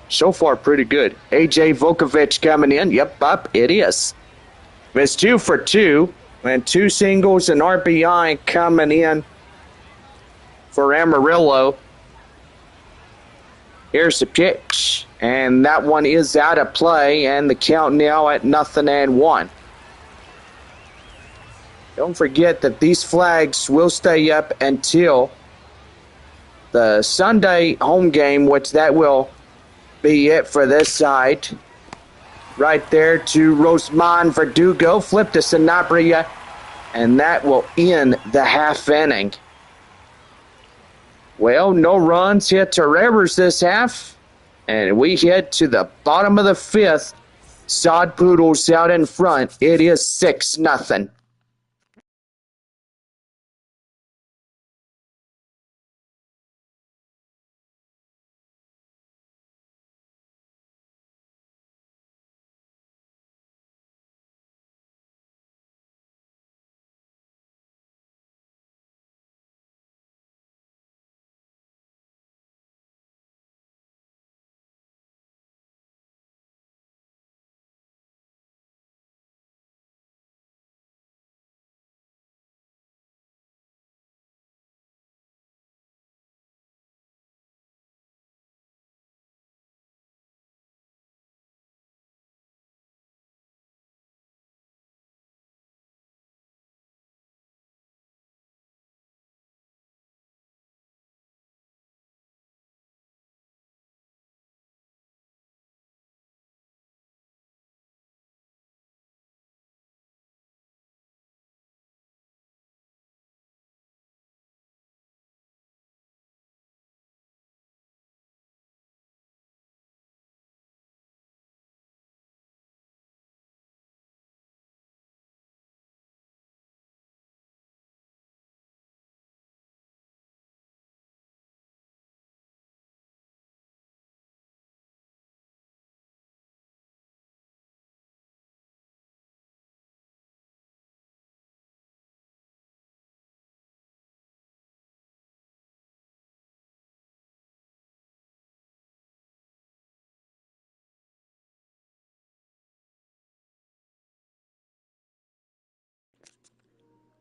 So far, pretty good. A.J. Vukovich coming in. Yep, up it is. It's 2 for 2. And 2 singles and RBI coming in for Amarillo. Here's the pitch. And that one is out of play. And the count now at 0-1. Don't forget that these flags will stay up until the Sunday home game, which that will be it for this side. Right there to Rosman Verdugo. Flip to Sanabria. And that will end the half inning. Well, no runs hit or errors this half. And we head to the bottom of the 5th. Sod Poodles out in front. It is 6-0.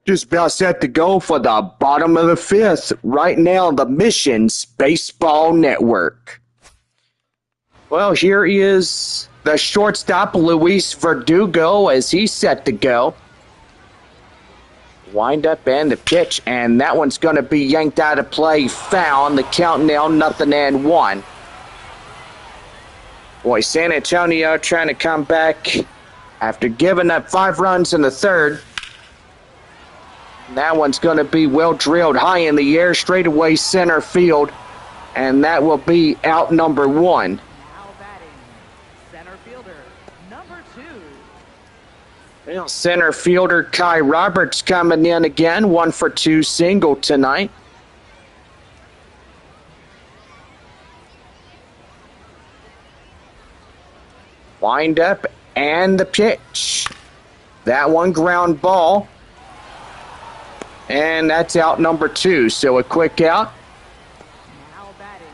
Just about set to go for the bottom of the 5th. Right now, the Missions Baseball Network. Well, here is the shortstop, Luis Verdugo, as he's set to go. Wind up and the pitch, and that one's going to be yanked out of play, foul, and the count now 0-1. Boy, San Antonio trying to come back after giving up 5 runs in the 3rd. That one's going to be well drilled high in the air, straight away center field, and that will be out number 1. Now batting, center fielder, number 2. Well, center fielder Kai Roberts coming in again, 1 for 2 single tonight. Wind up and the pitch. That one ground ball. And that's out number 2. So a quick out. Now batting.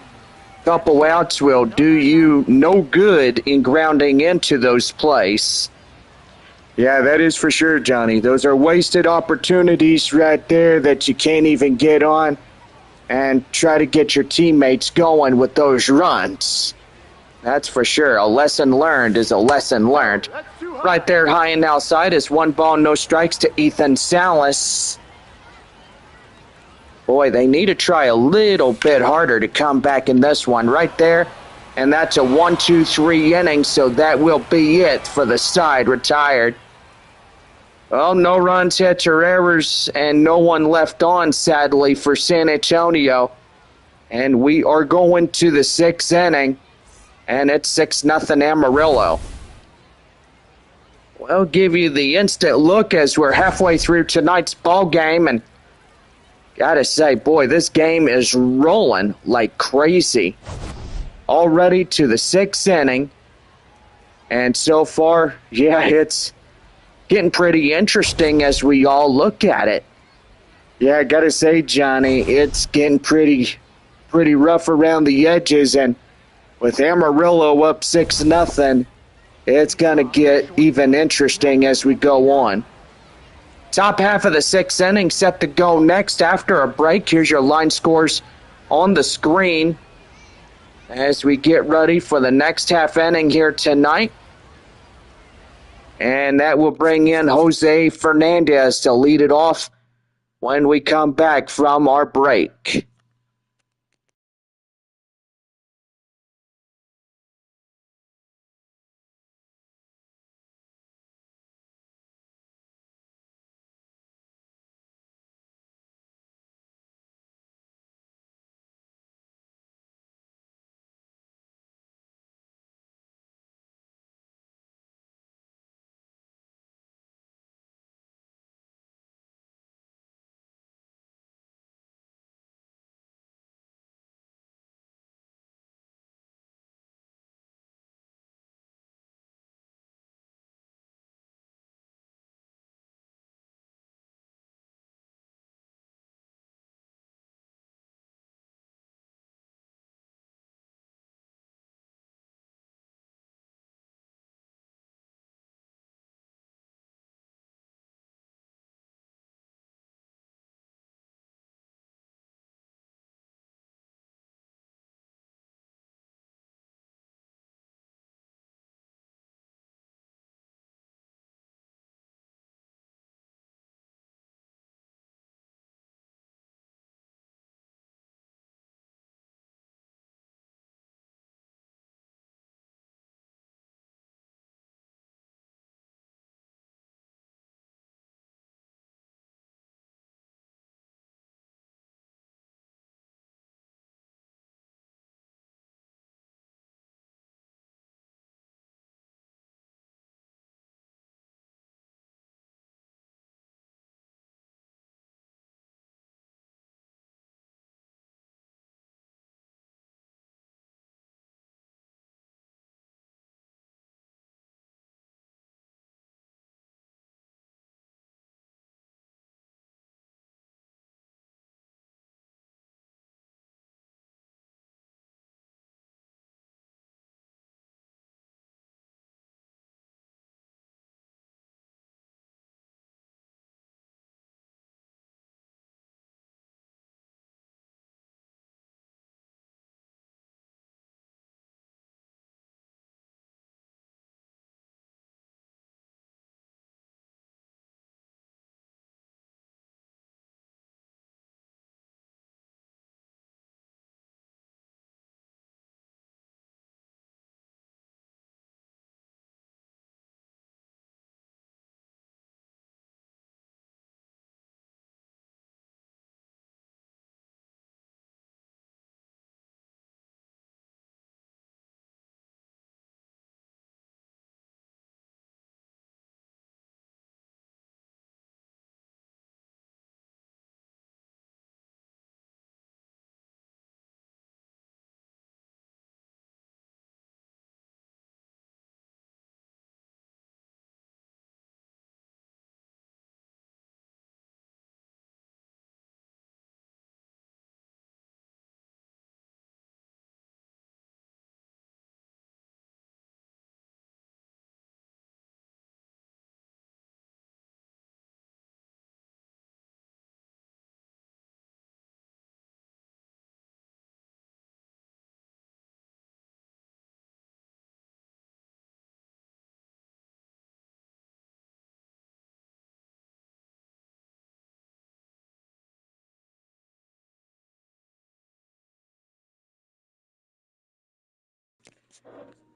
Couple outs will do you no good in grounding into those plays. Yeah, that is for sure, Johnny. Those are wasted opportunities right there that you can't even get on and try to get your teammates going with those runs. That's for sure. A lesson learned is a lesson learned. That's too high. Right there, high and outside, is 1 ball, no strikes to Ethan Salas. Boy, they need to try a little bit harder to come back in this one. Right there. And that's a 1-2-3 inning, so that will be it for the side retired. Well, no runs, hits, or errors, and no one left on, sadly, for San Antonio. And we are going to the 6th inning, and it's 6-0 Amarillo. We'll give you the instant look as we're halfway through tonight's ball game, and gotta say, boy, this game is rolling like crazy. Already to the 6th inning, and so far, yeah, it's getting pretty interesting as we all look at it. Yeah, I gotta say, Johnny, it's getting pretty rough around the edges, and with Amarillo up 6-0, it's gonna get even interesting as we go on. Top half of the 6th inning set to go next after a break. Here's your line scores on the screen as we get ready for the next half inning here tonight. And that will bring in Jose Fernandez to lead it off when we come back from our break.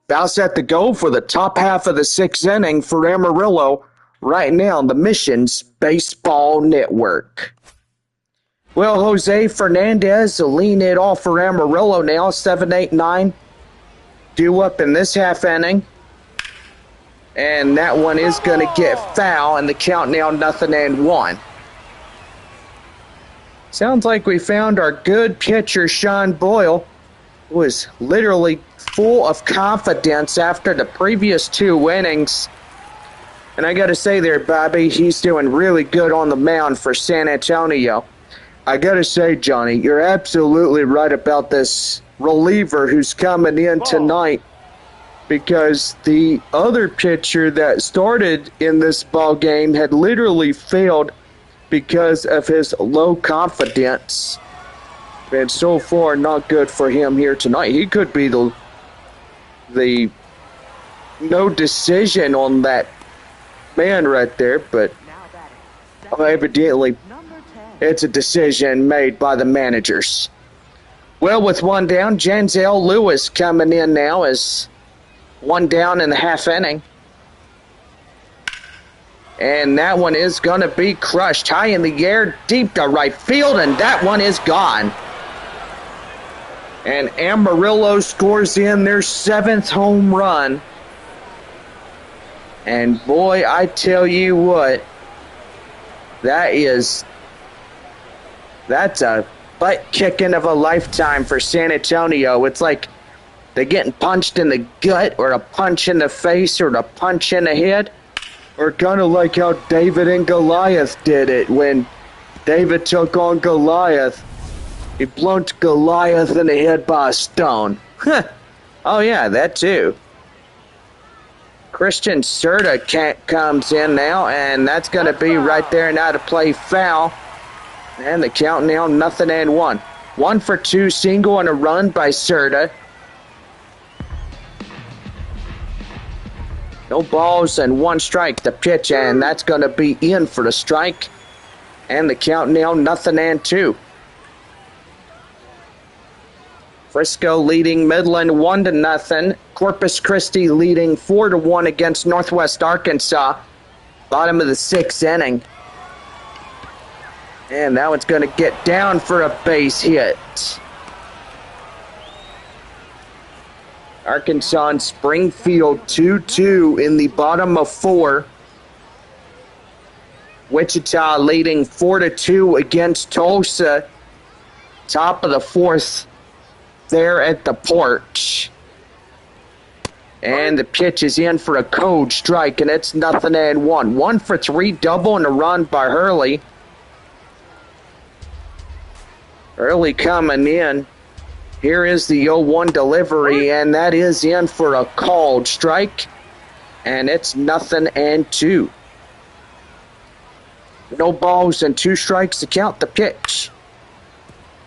About set to go for the top half of the sixth inning for Amarillo right now on the Missions Baseball Network. Well, Jose Fernandez will lean it off for Amarillo now. 7, 8, 9 due up in this half inning. And that one is going to get foul, and the count now 0-1. Sounds like we found our good pitcher, Sean Boyle, who was literally full of confidence after the previous 2 innings. And I got to say there, Bobby, he's doing really good on the mound for San Antonio. I got to say, Johnny, you're absolutely right about this reliever who's coming in tonight, because the other pitcher that started in this ball game had literally failed because of his low confidence. And so far, not good for him here tonight. He could be the no decision on that man right there, but evidently it's a decision made by the managers. Well, with 1 down, Janzel Lewis coming in now as 1 down in the half inning. And that one is going to be crushed high in the air, deep to right field, and that one is gone. And Amarillo scores in their 7th home run. And boy, I tell you what, that's a butt kicking of a lifetime for San Antonio. It's like they're getting punched in the gut, or a punch in the face, or a punch in the head. Or kind of like how David and Goliath did it when David took on Goliath. He blunt Goliath in the head by a stone. Oh yeah, that too. Christian Serta comes in now, and that's going to be right there now to play foul. And the count now 0-1. 1 for 2 single and a run by Serta. No balls and 1 strike to pitch, and that's going to be in for the strike. And the count now 0-2. Frisco leading Midland 1-0. Corpus Christi leading 4-1 against Northwest Arkansas. Bottom of the 6th inning. And that one's going to get down for a base hit. Arkansas and Springfield 2-2 in the bottom of 4. Wichita leading 4-2 against Tulsa. Top of the 4th there at the porch. And the pitch is in for a cold strike, and it's 0-1. 1 for 3 double and a run by Hurley. Hurley coming in. Here is the 0-1 delivery, and that is in for a called strike. And it's 0-2. No balls and 2 strikes to count the pitch.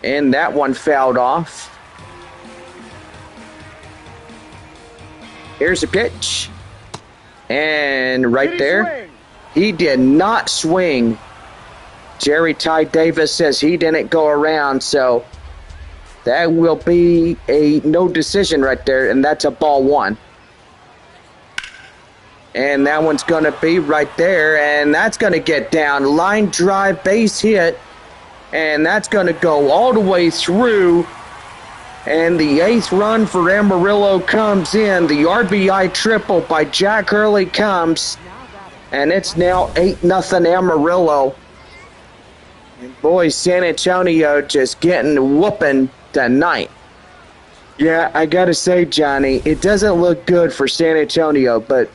And that one fouled off. Here's a pitch. And right there, he did not swing. Jerry Ty Davis says he didn't go around, so that will be a no decision right there, and that's a ball 1. And that one's going to be right there, and that's going to get down. Line drive, base hit, and that's going to go all the way through. And the 8th run for Amarillo comes in. The RBI triple by Jack Hurley comes, and it's now 8-0 Amarillo. And boy, San Antonio just getting whooping tonight. Yeah, I gotta say, Johnny, it doesn't look good for San Antonio, but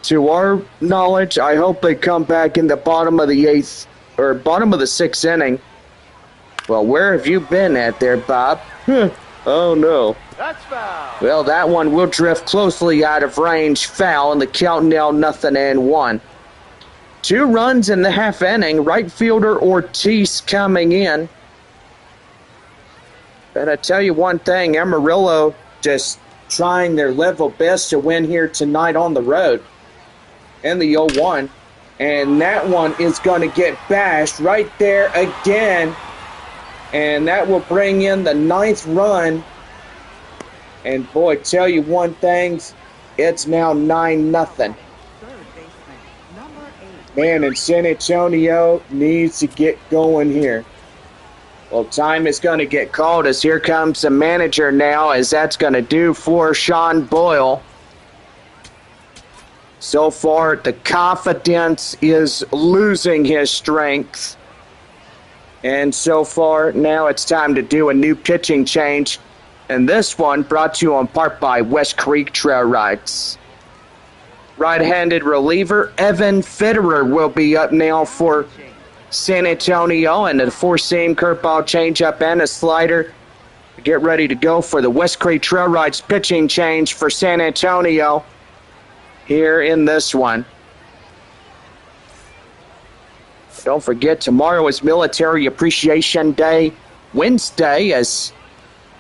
to our knowledge, I hope they come back in the bottom of the 8th, or bottom of the 6th inning. Well, where have you been at there, Bob? Oh, no. That's foul. Well, that one will drift closely out of range. Foul, and the count now 0-1. 2 runs in the half inning. Right fielder Ortiz coming in. But I tell you one thing, Amarillo just trying their level best to win here tonight on the road. And the 0-1. And that one is going to get bashed right there again. And that will bring in the 9th run. And boy, tell you one thing, it's now 9-0. Third baseman, number 8. Man, and San Antonio needs to get going here. Well, time is going to get called as here comes the manager now, as that's going to do for Sean Boyle. So far, the confidence is losing his strength. And so far, now it's time to do a new pitching change. And this one brought to you in part by West Creek Trail Rides. Right-handed reliever Evan Fitterer will be up now for San Antonio, and a four-seam curveball changeup and a slider. Get ready to go for the West Creek Trail Rides pitching change for San Antonio here in this one. Don't forget, tomorrow is Military Appreciation Day, Wednesday, as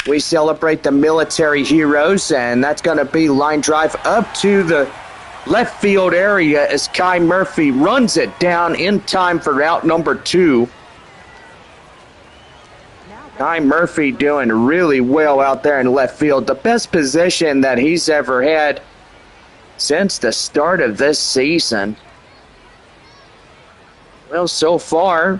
we celebrate the military heroes, and that's going to be line drive up to the left field area as Kai Murphy runs it down in time for out number 2. Kai Murphy doing really well out there in left field. The best position that he's ever had since the start of this season. Well, so far,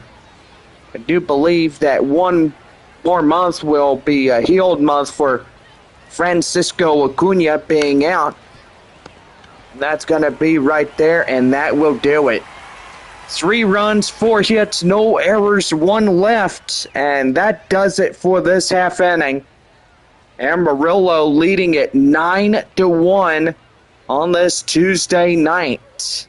I do believe that one more month will be a healed month for Francisco Acuna being out. That's going to be right there, and that will do it. 3 runs, 4 hits, no errors, 1 left, and that does it for this half inning. Amarillo leading it 9-1 on this Tuesday night.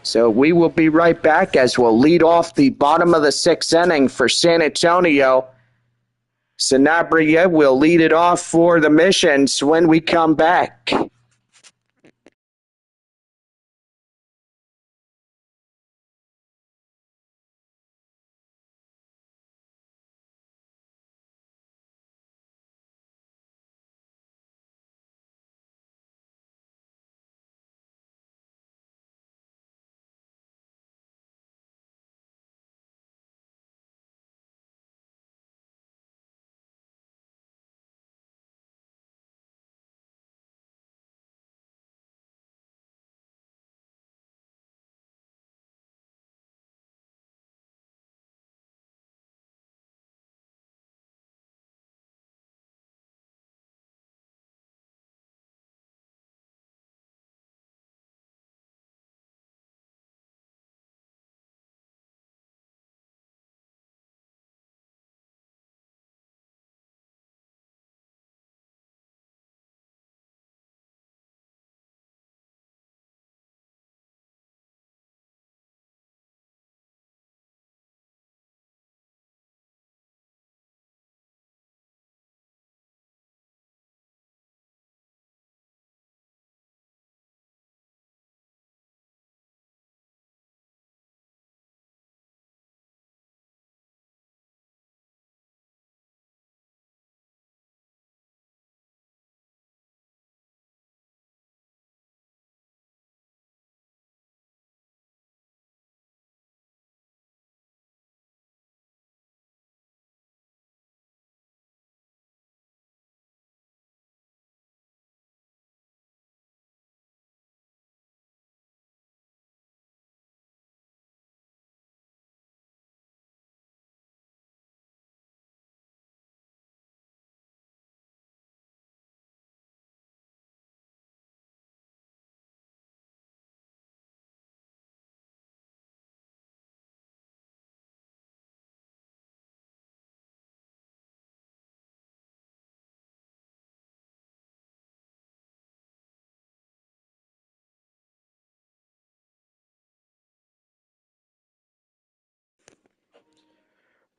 So we will be right back as we'll lead off the bottom of the 6th inning for San Antonio. Sanabria will lead it off for the Missions when we come back.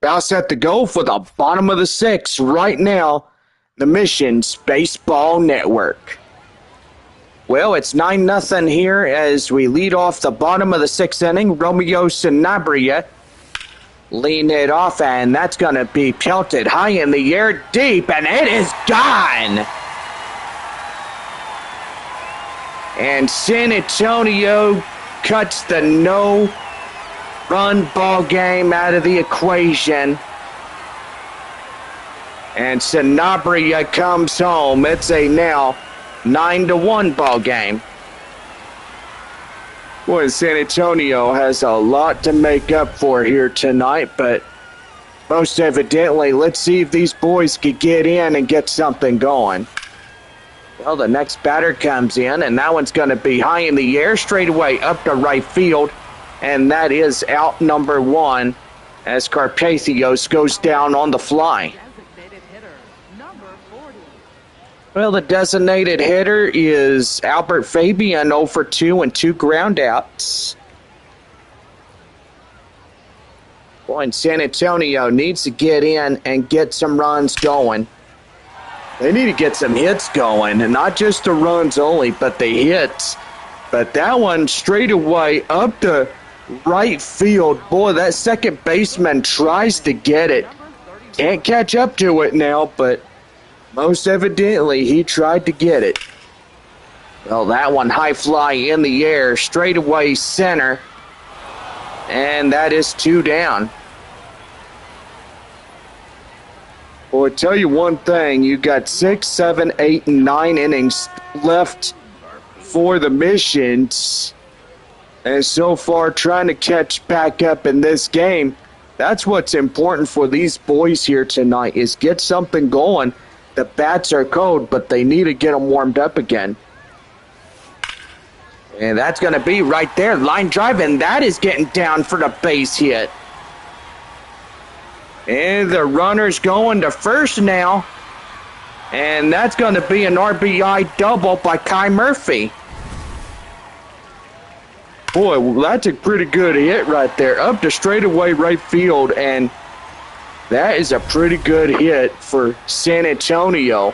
About set to go for the bottom of the 6th right now, the Missions Baseball Network. Well, it's 9-0 here as we lead off the bottom of the 6th inning. Romeo Sanabria leading it off, and that's going to be pelted high in the air deep, and it is gone. And San Antonio cuts the no-run ball game out of the equation And Sanabria comes home. It's a now 9-1 ball game. Boy, San Antonio has a lot to make up for here tonight, but most evidently, let's see if these boys could get in and get something going. Well, the next batter comes in, and that one's going to be high in the air, straight away up to right field, and that is out number one as Carpathios goes down on the fly. Designated hitter, number 40. Well, the designated hitter is Albert Fabian, 0 for 2 and 2 groundouts. Boy, and San Antonio needs to get in and get some runs going. They need to get some hits going, and not just the runs only, but the hits. But that one straight away up to right field. Boy, that second baseman tries to get it. Can't catch up to it now, but most evidently he tried to get it. Well, that one high fly in the air, straight away center. And that is 2 down. Well, I tell you one thing, you got 6, 7, 8, and 9 innings left for the Missions. And so far, trying to catch back up in this game. That's what's important for these boys here tonight, is get something going. The bats are cold, but they need to get them warmed up again. And that's going to be right there, line drive, and that is getting down for the base hit. And the runner's going to first now. And that's going to be an RBI double by Kai Murphy. Boy, well, that's a pretty good hit right there. Up to straightaway right field. And that is a pretty good hit for San Antonio.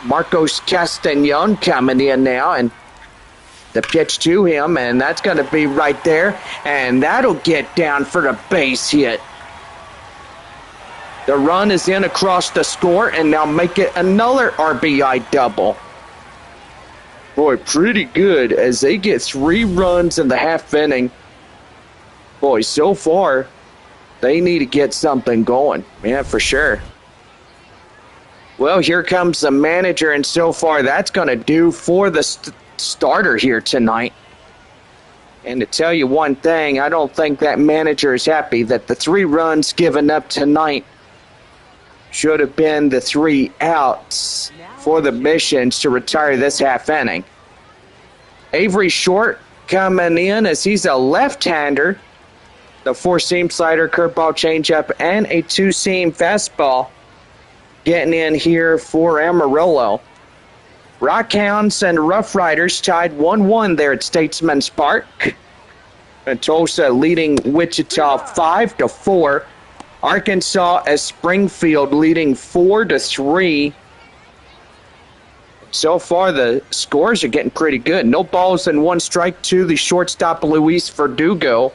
Marcos Castañon coming in now. And the pitch to him. And that's going to be right there. And that'll get down for the base hit. The run is in across the score, and now make it another RBI double. Boy, pretty good as they get 3 runs in the half inning. Boy, so far, they need to get something going. Yeah, for sure. Well, here comes the manager, and so far that's going to do for the starter here tonight. And to tell you one thing, I don't think that manager is happy that the 3 runs given up tonight should have been the 3 outs for the Missions to retire this half inning. Avery Short coming in as he's a left-hander. The 4-seam slider, curveball, changeup, and a 2-seam fastball getting in here for Amarillo. Rockhounds and Rough Riders tied 1-1 there at Statesman's Park. And Tulsa leading Wichita 5-4. Arkansas as Springfield leading 4-3. So far, the scores are getting pretty good. No balls and 1 strike to the shortstop, Luis Verdugo.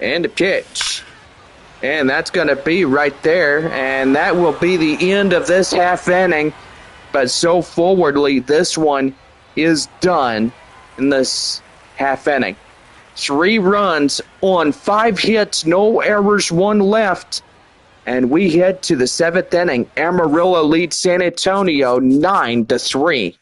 And a pitch. And that's going to be right there. And that will be the end of this half inning. But so forwardly, this one is done in this half inning. 3 runs on 5 hits, no errors, 1 left. And we head to the 7th inning. Amarillo leads San Antonio 9-3.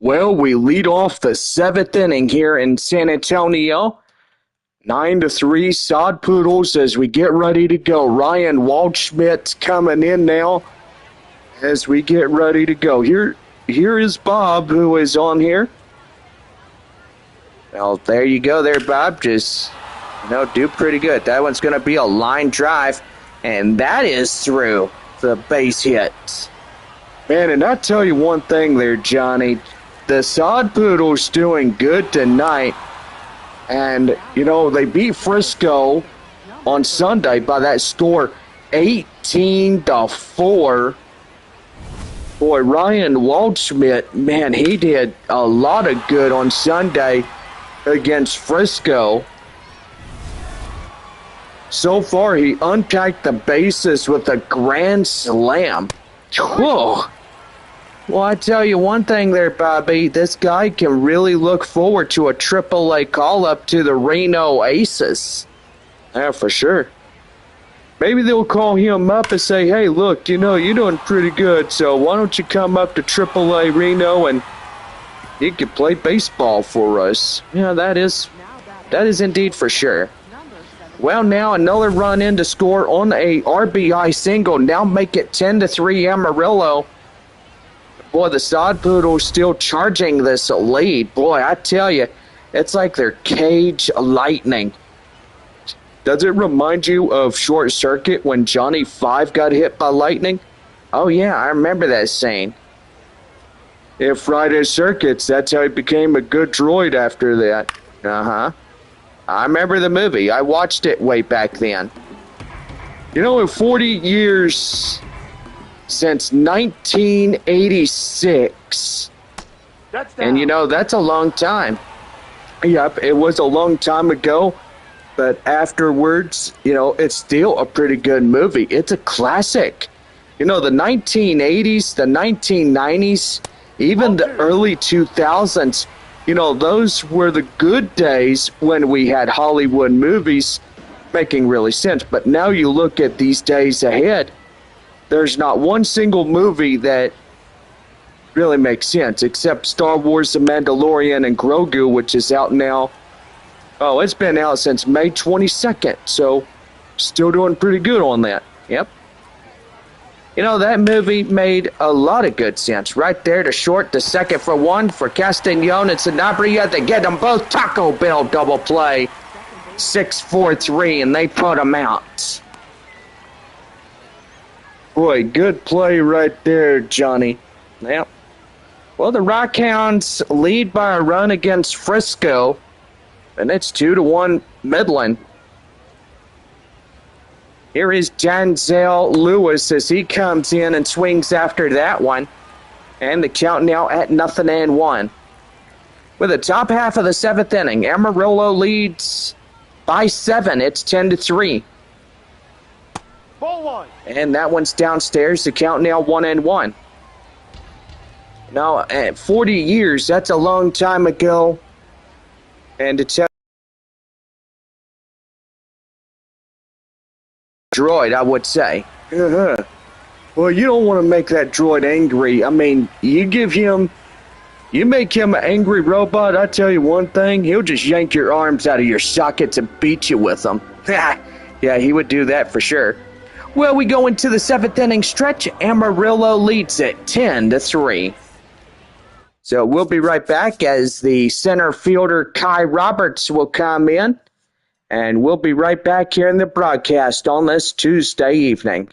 Well, we lead off the 7th inning here in San Antonio. 9-3 Sod Poodles as we get ready to go. Ryan Waldschmidt's coming in now as we get ready to go. Here is Bob, who is on here. Well, there you go there, Bob. Just, do pretty good. That one's going to be a line drive, and that is through the base hit. Man, and I tell you one thing there, Johnny. The Sod Poodles doing good tonight. And, they beat Frisco on Sunday by that score 18-4. Boy, Ryan Waldschmidt, man, he did a lot of good on Sunday against Frisco. So far, he unpacked the bases with a grand slam. Whoa. Well, I tell you one thing there, Bobby. This guy can really look forward to a AAA call-up to the Reno Aces. Yeah, for sure. Maybe they'll call him up and say, hey, look, you're doing pretty good, so why don't you come up to AAA Reno and you can play baseball for us. Yeah, that is indeed for sure. Well, now another run in to score on a RBI single. Now make it 10-3 Amarillo. Boy, the Sod Poodles still charging this lead. Boy, I tell you, it's like they're cage lightning. Does it remind you of Short Circuit when Johnny Five got hit by lightning? Oh, yeah, I remember that scene. Yeah, Friday Circuits, that's how he became a good droid after that. Uh-huh. I remember the movie. I watched it way back then. In 40 years since 1986. And that's a long time. Yep, it was a long time ago. But afterwards, it's still a pretty good movie. It's a classic. The 1980s, the 1990s, even the early 2000s, those were the good days when we had Hollywood movies making really sense. But now you look at these days ahead, there's not one single movie that really makes sense, except Star Wars The Mandalorian and Grogu, which is out now. Oh, it's been out since May 22nd, so still doing pretty good on that. Yep. That movie made a lot of good sense. Right there to short, to second for one for Castañon and Sanabria. They get them both. Taco Bell double play. 6-4-3, and they put them out. Boy, good play right there, Johnny. Yep. Well, the Rockhounds lead by a run against Frisco, and it's 2-1 Midland. Here is Janzel Lewis as he comes in and swings after that one. And the count now at 0-1. With the top half of the 7th inning, Amarillo leads by 7. It's 10-3. Ball one. And that one's downstairs. The count now 1-1. Now, at 40 years, that's a long time ago. And to tell droid, I would say. Uh-huh. Well, you don't want to make that droid angry. I mean, you make him an angry robot, I tell you one thing, he'll just yank your arms out of your sockets and beat you with them. Yeah, he would do that for sure. Well, we go into the 7th inning stretch. Amarillo leads it 10-3. So we'll be right back as the center fielder Kai Roberts will come in. And we'll be right back here in the broadcast on this Tuesday evening.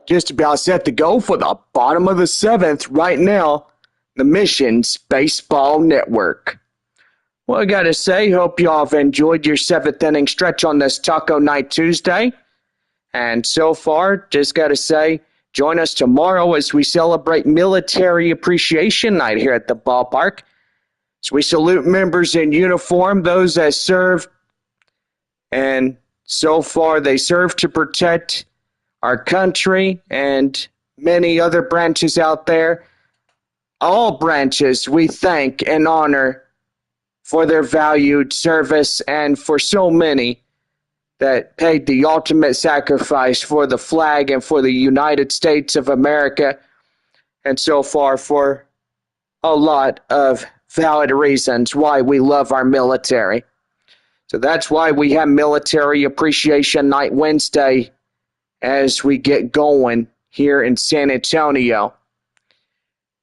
just about set to go for the bottom of the 7th right now. The Missions Baseball Network. Well, I gotta say, hope y'all have enjoyed your 7th inning stretch on this Taco Night Tuesday. And so far, just gotta say, join us tomorrow as we celebrate Military Appreciation Night here at the ballpark. So we salute members in uniform, those that serve, and so far they serve to protect our country and many other branches out there. All branches we thank and honor for their valued service and for so many that paid the ultimate sacrifice for the flag and for the United States of America, and so far for a lot of valid reasons why we love our military. So that's why we have Military Appreciation Night Wednesday as we get going here in San Antonio.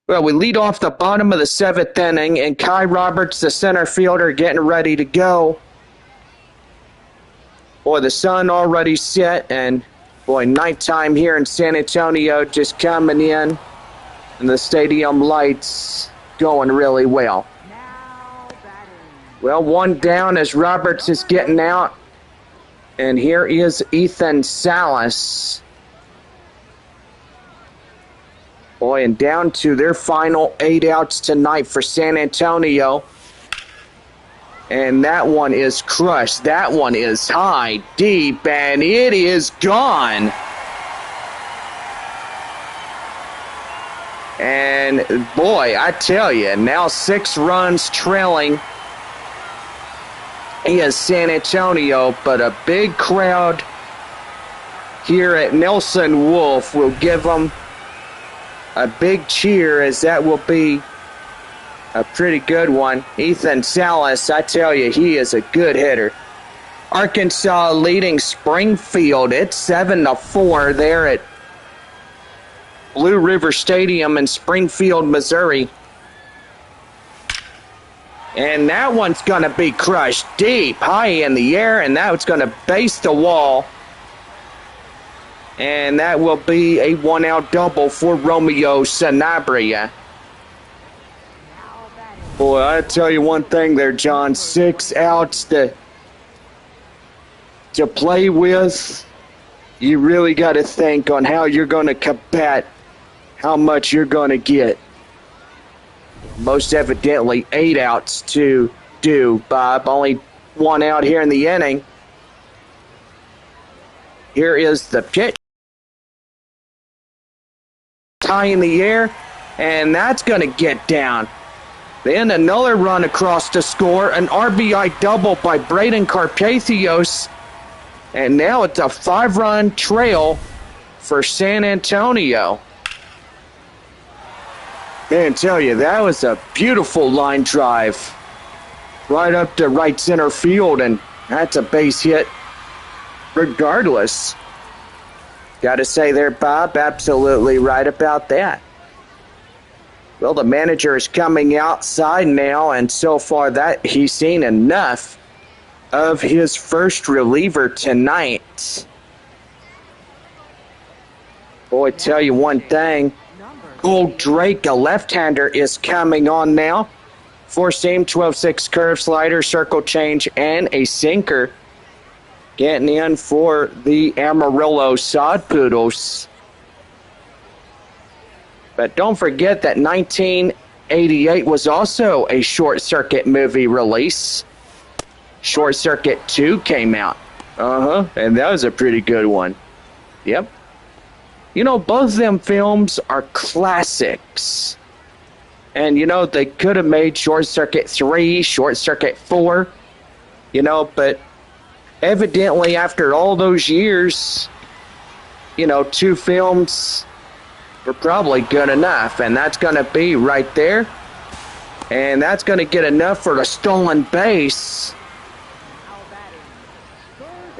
Well, we lead off the bottom of the 7th inning, and Kai Roberts, the center fielder, getting ready to go. Boy, the sun already set, and boy, nighttime here in San Antonio just coming in, and the stadium lights going really well. Now batting. Well, one down as Roberts is getting out, and here is Ethan Salas. Boy, and down to their final 8 outs tonight for San Antonio. And that one is crushed. That one is high, deep, and it is gone. And boy, I tell you, now 6 runs trailing is San Antonio, but a big crowd here at Nelson Wolf will give them a big cheer, as that will be a pretty good one. Ethan Salas, I tell you, he is a good hitter. Arkansas leading Springfield. It's 7-4 there at Blue River Stadium in Springfield, Missouri. And that one's going to be crushed deep, high in the air, and that's going to base the wall. And that will be a 1-out double for Romeo Sanabria. Boy, I tell you one thing there, John. 6 outs to play with. You really got to think on how you're going to combat how much you're going to get. Most evidently 8 outs to do, Bob. Only 1 out here in the inning. Here is the pitch. High in the air, and that's going to get down. Then another run across to score, an RBI double by Braden Carpathios. And now it's a 5-run trail for San Antonio. Man, tell you, that was a beautiful line drive. Right up to right center field, and that's a base hit regardless. Got to say there, Bob, absolutely right about that. Well, the manager is coming outside now, and so far that he's seen enough of his first reliever tonight. Boy, tell you one thing, Gold Drake, a left-hander, is coming on now. 4-seam, 12-6 curve, slider, circle change, and a sinker. Getting in for the Amarillo Sod Poodles. But don't forget that 1988 was also a Short Circuit movie release. Short Circuit 2 came out. And that was a pretty good one. Yep. You know, both of them films are classics. And, you know, they could have made Short Circuit 3, Short Circuit 4, you know, but evidently after all those years, you know, 2 films were probably good enough, and that's going to be right there. And that's going to get enough for a stolen base.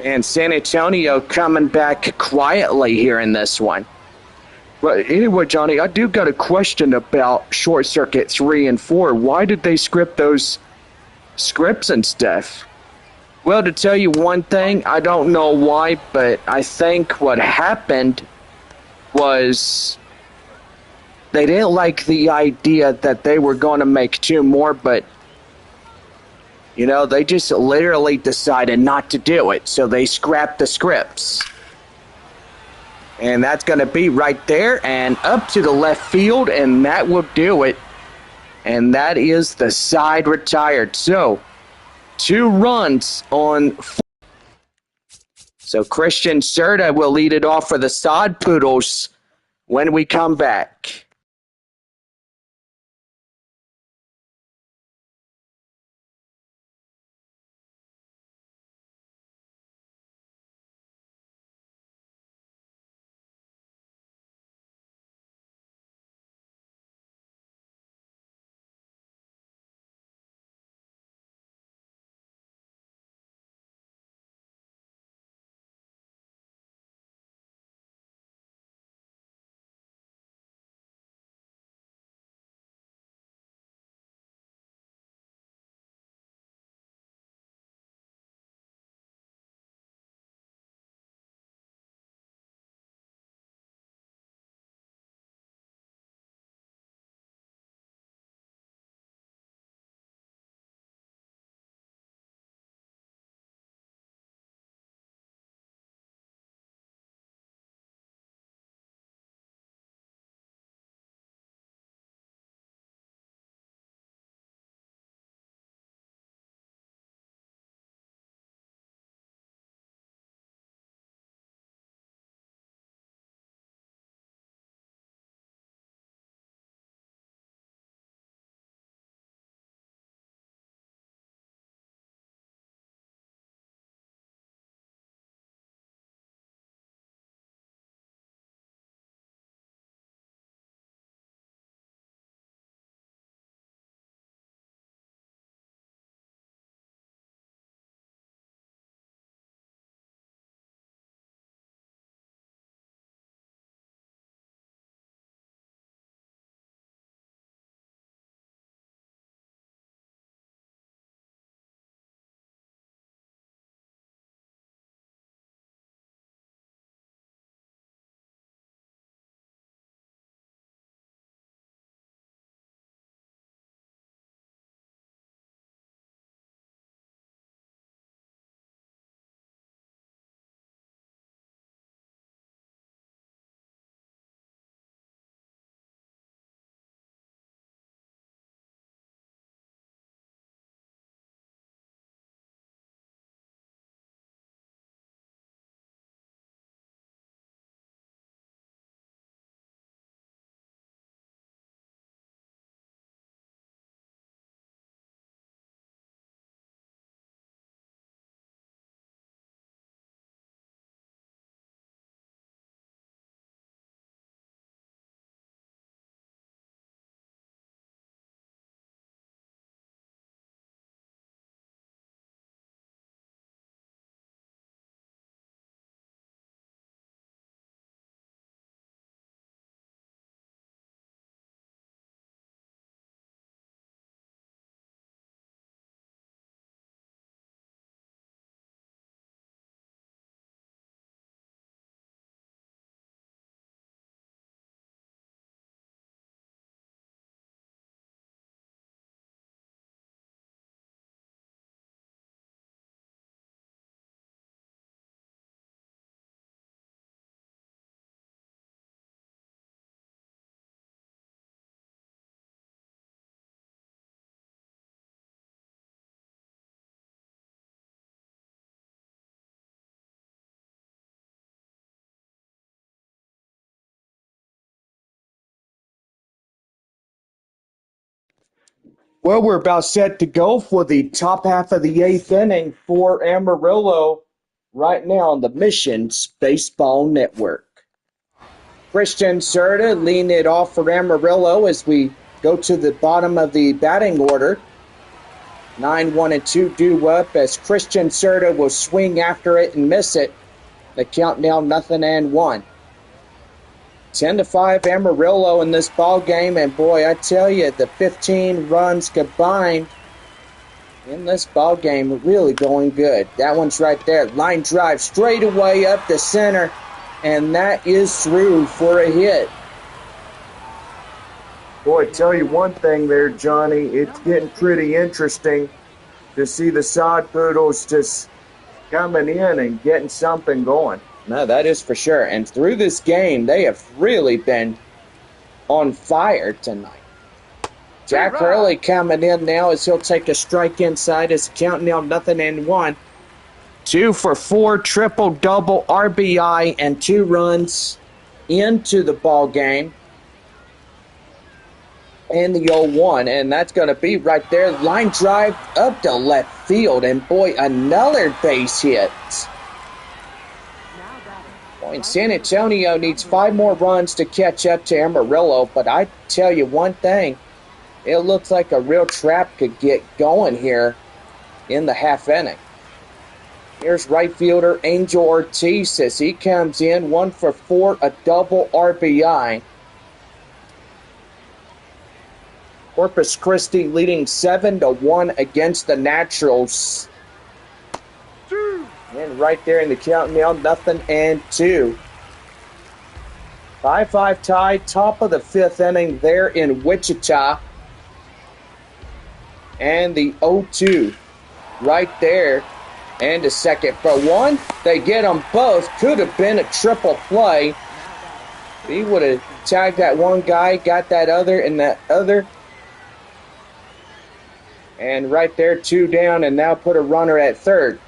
And San Antonio coming back quietly here in this one. But anyway, Johnny, I do got a question about Short Circuit 3 and 4. Why did they script those scripts and stuff? Well, to tell you one thing, I don't know why, but I think what happened was they didn't like the idea that they were going to make 2 more, but they just literally decided not to do it. So they scrapped the scripts. And that's going to be right there and up to the left field, and that will do it. And that is the side retired. So 2 runs on. So Christian Serta will lead it off for the Sod Poodles when we come back. Well, we're about set to go for the top half of the 8th inning for Amarillo right now on the Missions Baseball Network. Christian Serta leading it off for Amarillo as we go to the bottom of the batting order. 9-1-2 due up as Christian Serta will swing after it and miss it. The count now 0-1. 10-5 Amarillo in this ball game, and boy, I tell you, the 15 runs combined in this ball game are really going good. That one's right there. Line drive straight away up the center, and that is through for a hit. Boy, tell you one thing there, Johnny, it's getting pretty interesting to see the Sod Poodles just coming in and getting something going. No, that is for sure. And through this game, they have really been on fire tonight. Jack Hurley coming in now as he'll take a strike inside. His count now 0-1. 2 for 4, triple-double RBI and 2 runs into the ball game. And the 0-1, and that's going to be right there. Line drive up to left field, and boy, another base hit. Boy, and San Antonio needs 5 more runs to catch up to Amarillo, but I tell you one thing, it looks like a real trap could get going here in the half inning. Here's right fielder Angel Ortiz as he comes in, 1 for 4, a double RBI. Corpus Christi leading 7-1 against the Naturals. And right there in the count now, 0-2. 5-5 tie, top of the 5th inning there in Wichita. And the 0-2 right there. And a second for 1. They get them both. Could have been a triple play. He would have tagged that one guy, got that other, and that other. And right there, 2 down, and now put a runner at third.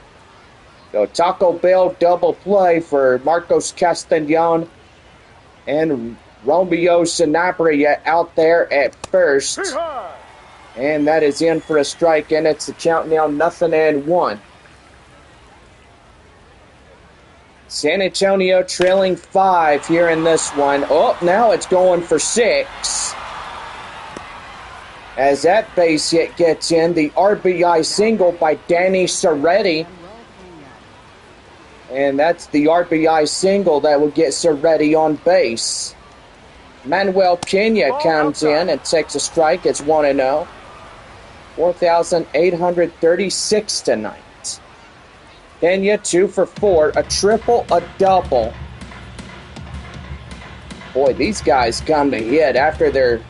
So Taco Bell double play for Marcos Castellon and Romeo Sanabria out there at first. And that is in for a strike, and it's the count now 0-1. San Antonio trailing 5 here in this one. Oh, now it's going for 6. As that base hit gets in, the RBI single by Danny Soretti. And that's the RBI single that will get Soretti on base. Manuel Pena comes in and takes a strike. It's 1-0. 4,836 tonight. Pena 2 for 4, a triple, a double. Boy, these guys come to hit after their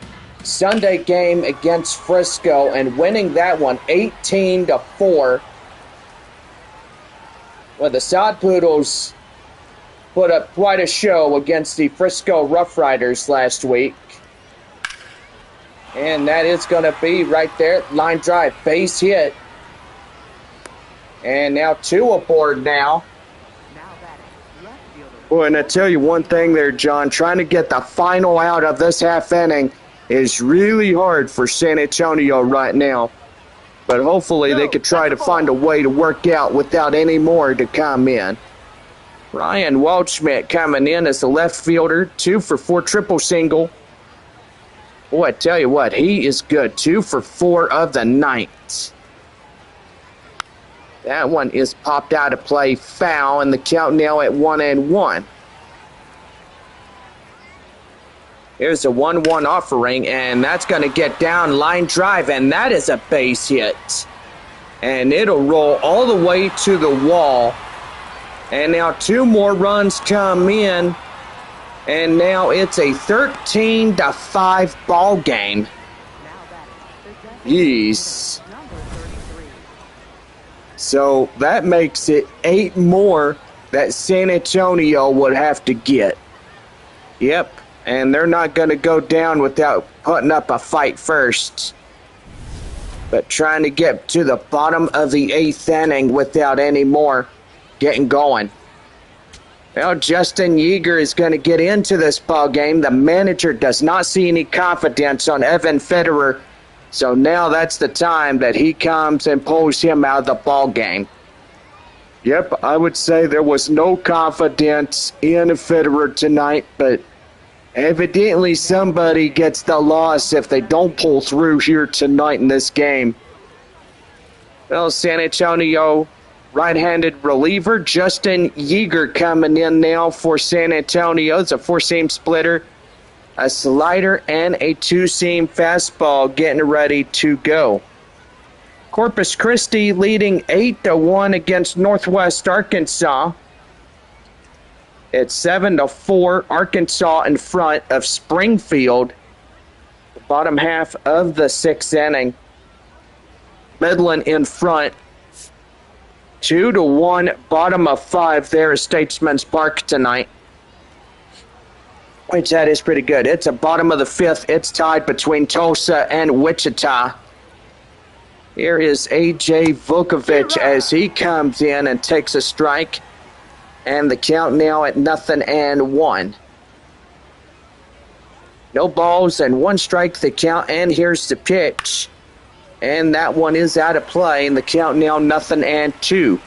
Sunday game against Frisco and winning that one 18-4. Well, the Sod Poodles put up quite a show against the Frisco Rough Riders last week. And that is going to be right there. Line drive, base hit. And now 2 aboard now. Boy, and I tell you one thing there, John, trying to get the final out of this half inning is really hard for San Antonio right now. But hopefully they could try to find a way to work out without any more to come in. Ryan Waldschmidt coming in as the left fielder, 2 for 4, triple single. Boy, I tell you what, he is good. 2 for 4 of the night. That one is popped out of play, foul, and the count now at 1-1. Here's a 1-1 offering, and that's going to get down line drive, and that is a base hit. And it'll roll all the way to the wall. And now 2 more runs come in, and now it's a 13-5 ball game. Yes. So that makes it 8 more that San Antonio would have to get. Yep, and they're not going to go down without putting up a fight first. But trying to get to the bottom of the 8th inning without any more getting going. Well, Justin Yeager is going to get into this ball game. The manager does not see any confidence on Evan Federer. So now that's the time that he comes and pulls him out of the ball game. Yep, I would say there was no confidence in Federer tonight, but evidently somebody gets the loss if they don't pull through here tonight in this game. Well, San Antonio right-handed reliever Justin Yeager coming in now for San Antonio. It's a 4-seam splitter, a slider, and a 2-seam fastball getting ready to go. Corpus Christi leading 8-1 against Northwest Arkansas. It's 7-4. Arkansas in front of Springfield. The bottom half of the sixth inning. Midland in front. 2-1. Bottom of 5 there at Statesman's Park tonight. Which that is pretty good. It's a bottom of the 5th. It's tied between Tulsa and Wichita. Here is A.J. Vukovich as he comes in and takes a strike. And the count now at 0-1. No balls and 1 strike the count. And here's the pitch. And that one is out of play. And the count now 0-2.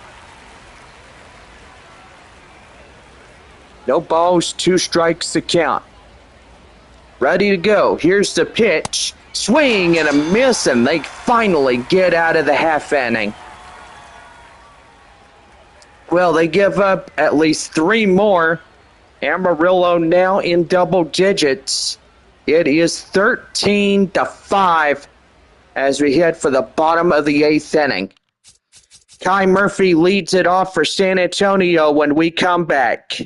No balls, 2 strikes the count. Ready to go. Here's the pitch. Swing and a miss, and they finally get out of the half inning. Well, they give up at least 3 more. Amarillo now in double digits. It is 13-5 as we head for the bottom of the 8th inning. Kai Murphy leads it off for San Antonio when we come back.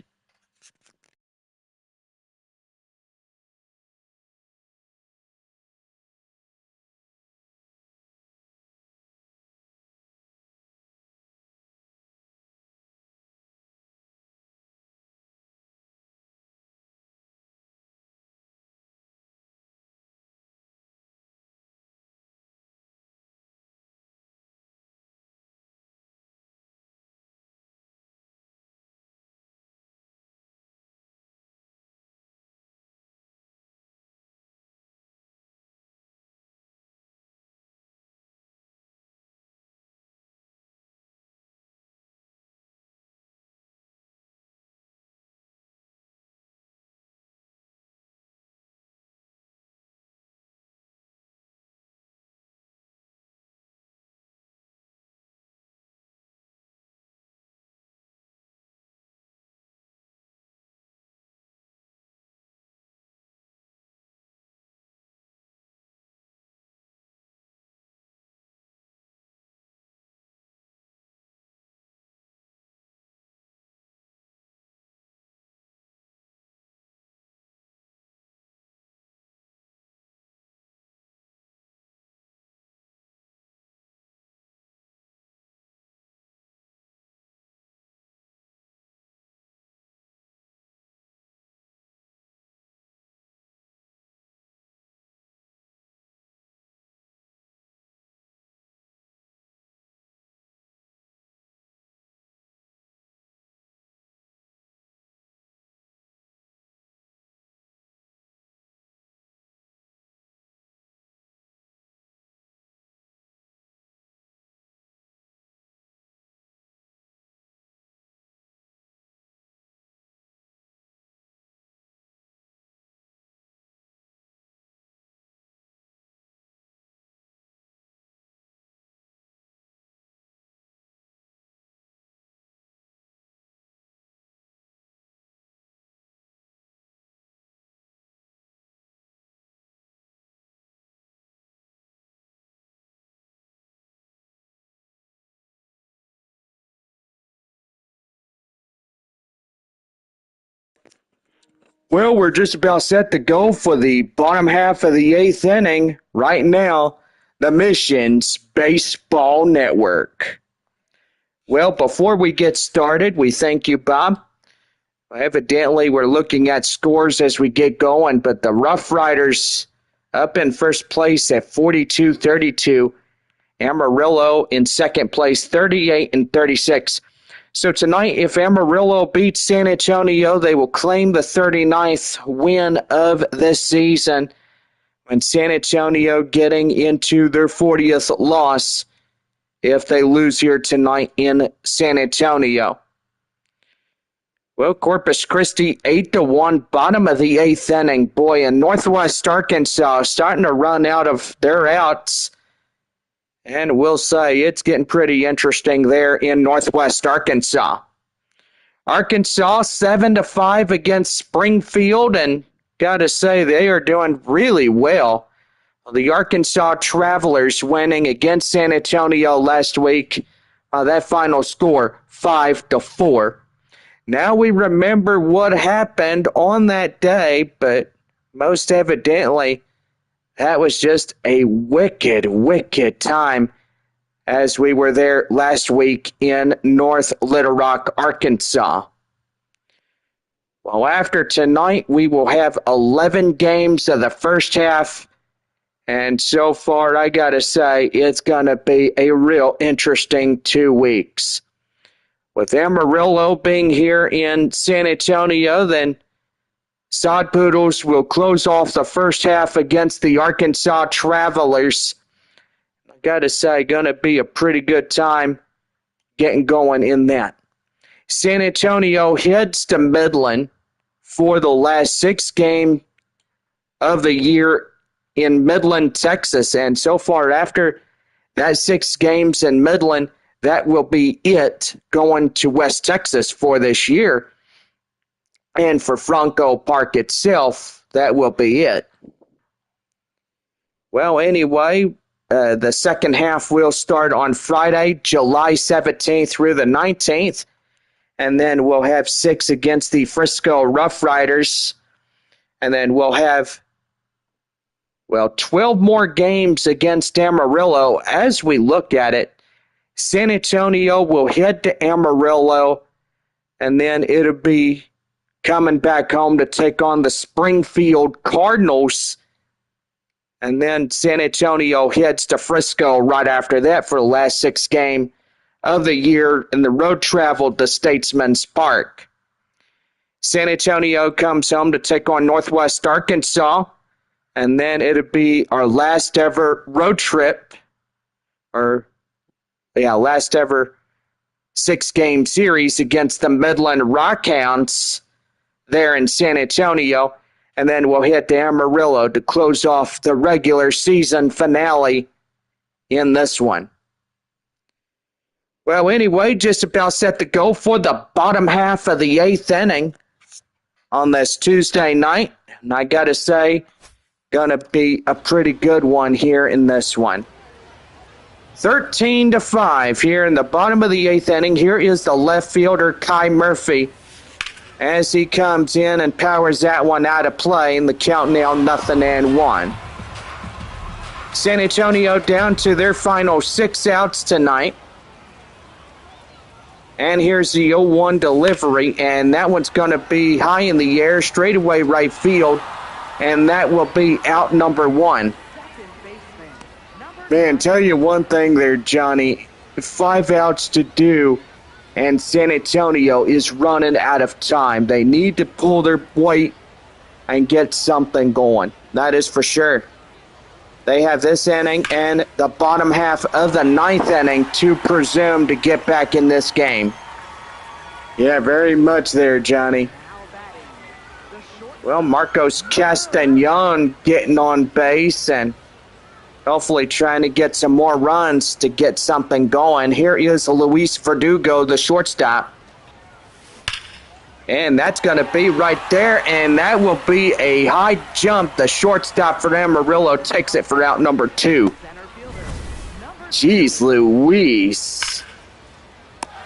Well, we're just about set to go for the bottom half of the 8th inning. Right now, the Mission's Baseball Network. Well, before we get started, we thank you, Bob. Evidently, we're looking at scores as we get going, but the Rough Riders up in first place at 42-32. Amarillo in second place, 38-36. So tonight, if Amarillo beats San Antonio, they will claim the 39th win of this season. And San Antonio getting into their 40th loss if they lose here tonight in San Antonio. Well, Corpus Christi 8-1, bottom of the 8th inning. Boy, and Northwest Arkansas starting to run out of their outs. And we'll say it's getting pretty interesting there in Northwest Arkansas. Arkansas 7-5 against Springfield, and got to say they are doing really well. The Arkansas Travelers winning against San Antonio last week. That final score 5-4. Now we remember what happened on that day, but most evidently, that was just a wicked, wicked time as we were there last week in North Little Rock, Arkansas. Well, after tonight, we will have 11 games of the first half. And so far, I got to say, it's going to be a real interesting 2 weeks. With Amarillo being here in San Antonio, then Sod Poodles will close off the first half against the Arkansas Travelers. I got to say, going to be a pretty good time getting going in that. San Antonio heads to Midland for the last 6 game of the year in Midland, Texas. And so far, after that 6 games in Midland, that will be it going to West Texas for this year. And for Franco Park itself, that will be it. Well, anyway, the second half will start on Friday, July 17th through the 19th. And then we'll have 6 against the Frisco Rough Riders. And then we'll have 12 more games against Amarillo. As we look at it, San Antonio will head to Amarillo, and then it'll be coming back home to take on the Springfield Cardinals. And then San Antonio heads to Frisco right after that for the last 6 game of the year in the road travel to Statesman's Park. San Antonio comes home to take on Northwest Arkansas. And then it'll be our last ever road trip, last ever 6 game series against the Midland Rockhounds there in San Antonio. And then we'll head to Amarillo to close off the regular season finale in this one. Well, anyway, just about set to go for the bottom half of the 8th inning on this Tuesday night. And I got to say, going to be a pretty good one here in this one. 13-5 here in the bottom of the 8th inning. Here is the left fielder, Kai Murphy, as he comes in and powers that one out of play, and the count now 0-1. San Antonio down to their final 6 outs tonight. And here's the 0-1 delivery, and that one's going to be high in the air, straightaway right field. And that will be out number 1. Man, tell you one thing there, Johnny. 5 outs to do, and San Antonio is running out of time. They need to pull their weight and get something going. That is for sure. They have this inning and the bottom half of the 9th inning to presume to get back in this game. Yeah, very much there, Johnny. Well, Marcos Castañon getting on base and hopefully trying to get some more runs to get something going. Here is Luis Verdugo, the shortstop. And that's going to be right there, and that will be a high jump. The shortstop for Amarillo takes it for out number 2. Jeez Louise.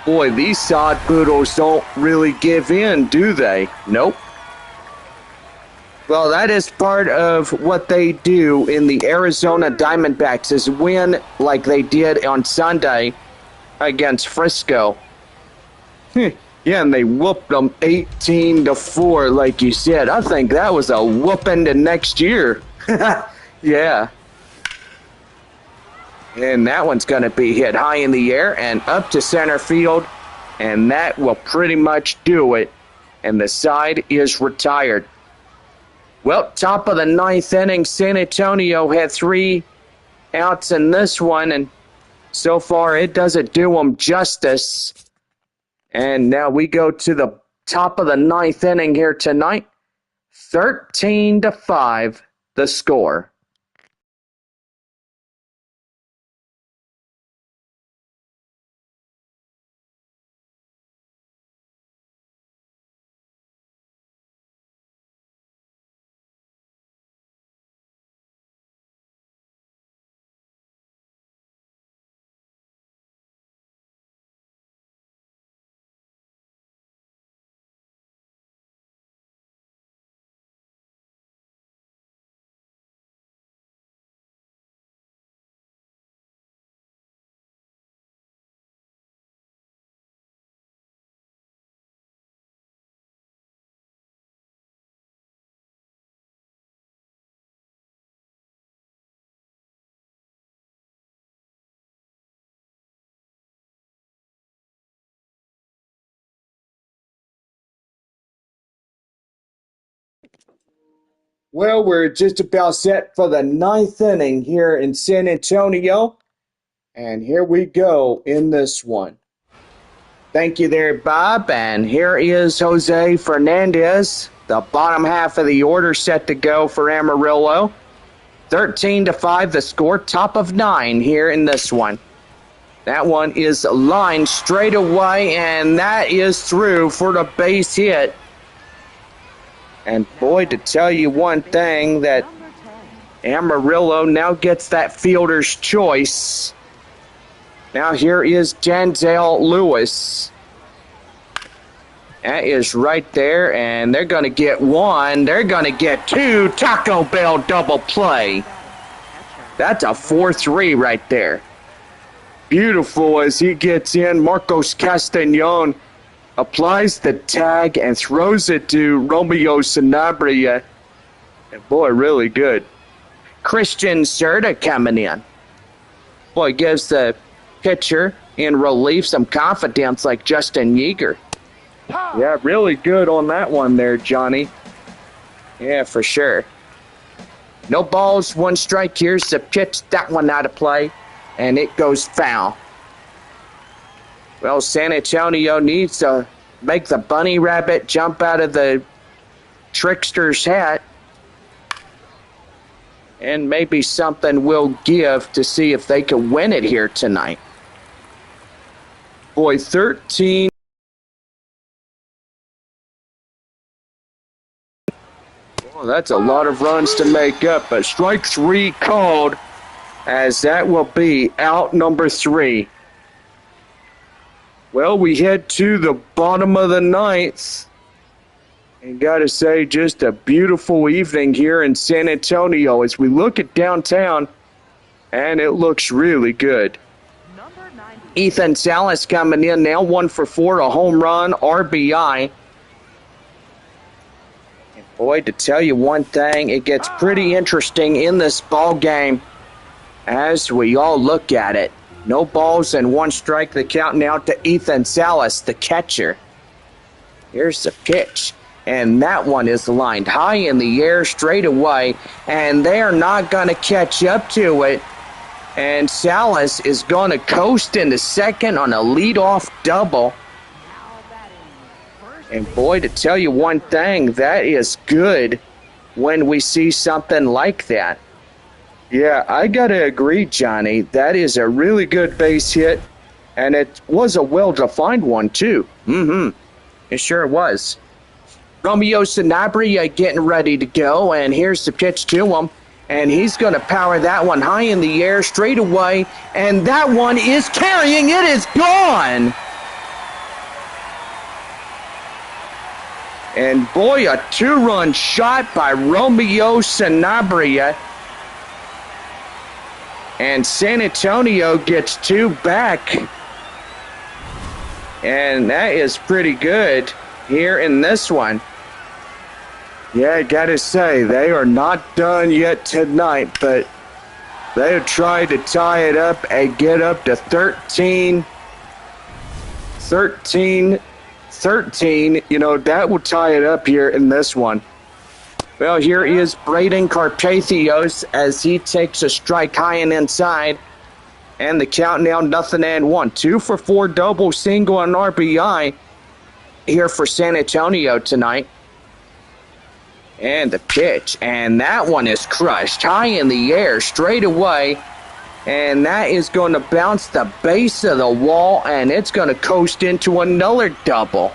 Boy, these Sod Poodles don't really give in, do they? Nope. Well, that is part of what they do in the Arizona Diamondbacks, is win like they did on Sunday against Frisco. Yeah, and they whooped them 18-4, like you said. I think that was a whooping to next year. Yeah. And that one's going to be hit high in the air and up to center field, and that will pretty much do it. And the side is retired. Well, top of the 9th inning, San Antonio had 3 outs in this one, and so far it doesn't do them justice. And now we go to the top of the 9th inning here tonight. 13-5, the score. Well, we're just about set for the ninth inning here in San Antonio. And here we go in this one. Thank you there, Bob. And here is Jose Fernandez. The bottom half of the order set to go for Amarillo. 13-5 the score, top of 9 here in this one. That one is lined straight away, and that is through for the base hit. And boy, to tell you one thing, that Amarillo now gets that fielder's choice. Now here is Denzel Lewis. That is right there, and they're going to get one. They're going to get two. Taco Bell double play. That's a 4-3 right there. Beautiful as he gets in. Marcos Castañon applies the tag and throws it to Romeo Sanabria. And boy, really good. Christian Serta coming in. Boy, gives the pitcher in relief some confidence like Justin Yeager. Yeah, really good on that one there, Johnny. Yeah, for sure. No balls, one strike. Here's the pitch. That one out of play, and it goes foul. Well, San Antonio needs to make the bunny rabbit jump out of the trickster's hat. And maybe something will give to see if they can win it here tonight. Boy, 13. Well, that's a lot of runs to make up, but strike 3 called, as that will be out number 3. Well, we head to the bottom of the ninth. And got to say, just a beautiful evening here in San Antonio as we look at downtown, and it looks really good. Ethan Salas coming in now, 1 for 4, a home run, RBI. And boy, to tell you one thing, it gets pretty interesting in this ball game as we all look at it. No balls and 1 strike, the count now to Ethan Salas, the catcher. Here's the pitch. And that one is lined high in the air straight away, and they're not going to catch up to it. And Salas is going to coast into second on a leadoff double. And boy, to tell you one thing, that is good when we see something like that. Yeah, I got to agree, Johnny. That is a really good base hit, and it was a well-defined one, too. It sure was. Romeo Sanabria getting ready to go, and here's the pitch to him. And he's going to power that one high in the air straight away, and that one is carrying. It is gone. And boy, a 2-run shot by Romeo Sanabria. And San Antonio gets 2 back. And that is pretty good here in this one. Yeah, I gotta say, they are not done yet tonight, but they have tried to tie it up and get up to 13. You know, that will tie it up here in this one. Well, here is Braden Carpathios as he takes a strike high and inside. And the count now 0-1. 2 for 4 double, single, and RBI here for San Antonio tonight. And the pitch, and that one is crushed high in the air straight away. And that is going to bounce the base of the wall, and it's going to coast into another double.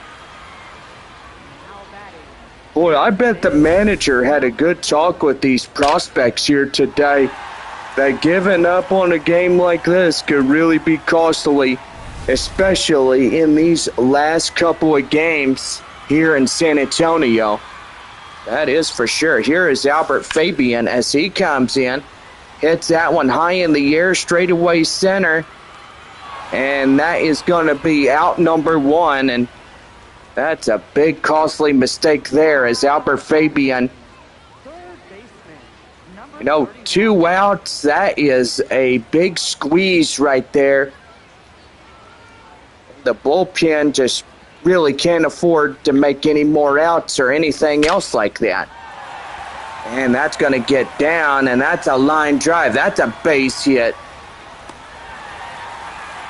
Boy, I bet the manager had a good talk with these prospects here today. That giving up on a game like this could really be costly, especially in these last couple of games here in San Antonio. That is for sure. Here is Albert Fabian as he comes in. Hits that one high in the air, straightaway center. And that is going to be out number 1. And that's a big, costly mistake there as Albert Fabian. 2 outs. That is a big squeeze right there. The bullpen just really can't afford to make any more outs or anything else like that. And that's going to get down, and that's a line drive. That's a base hit.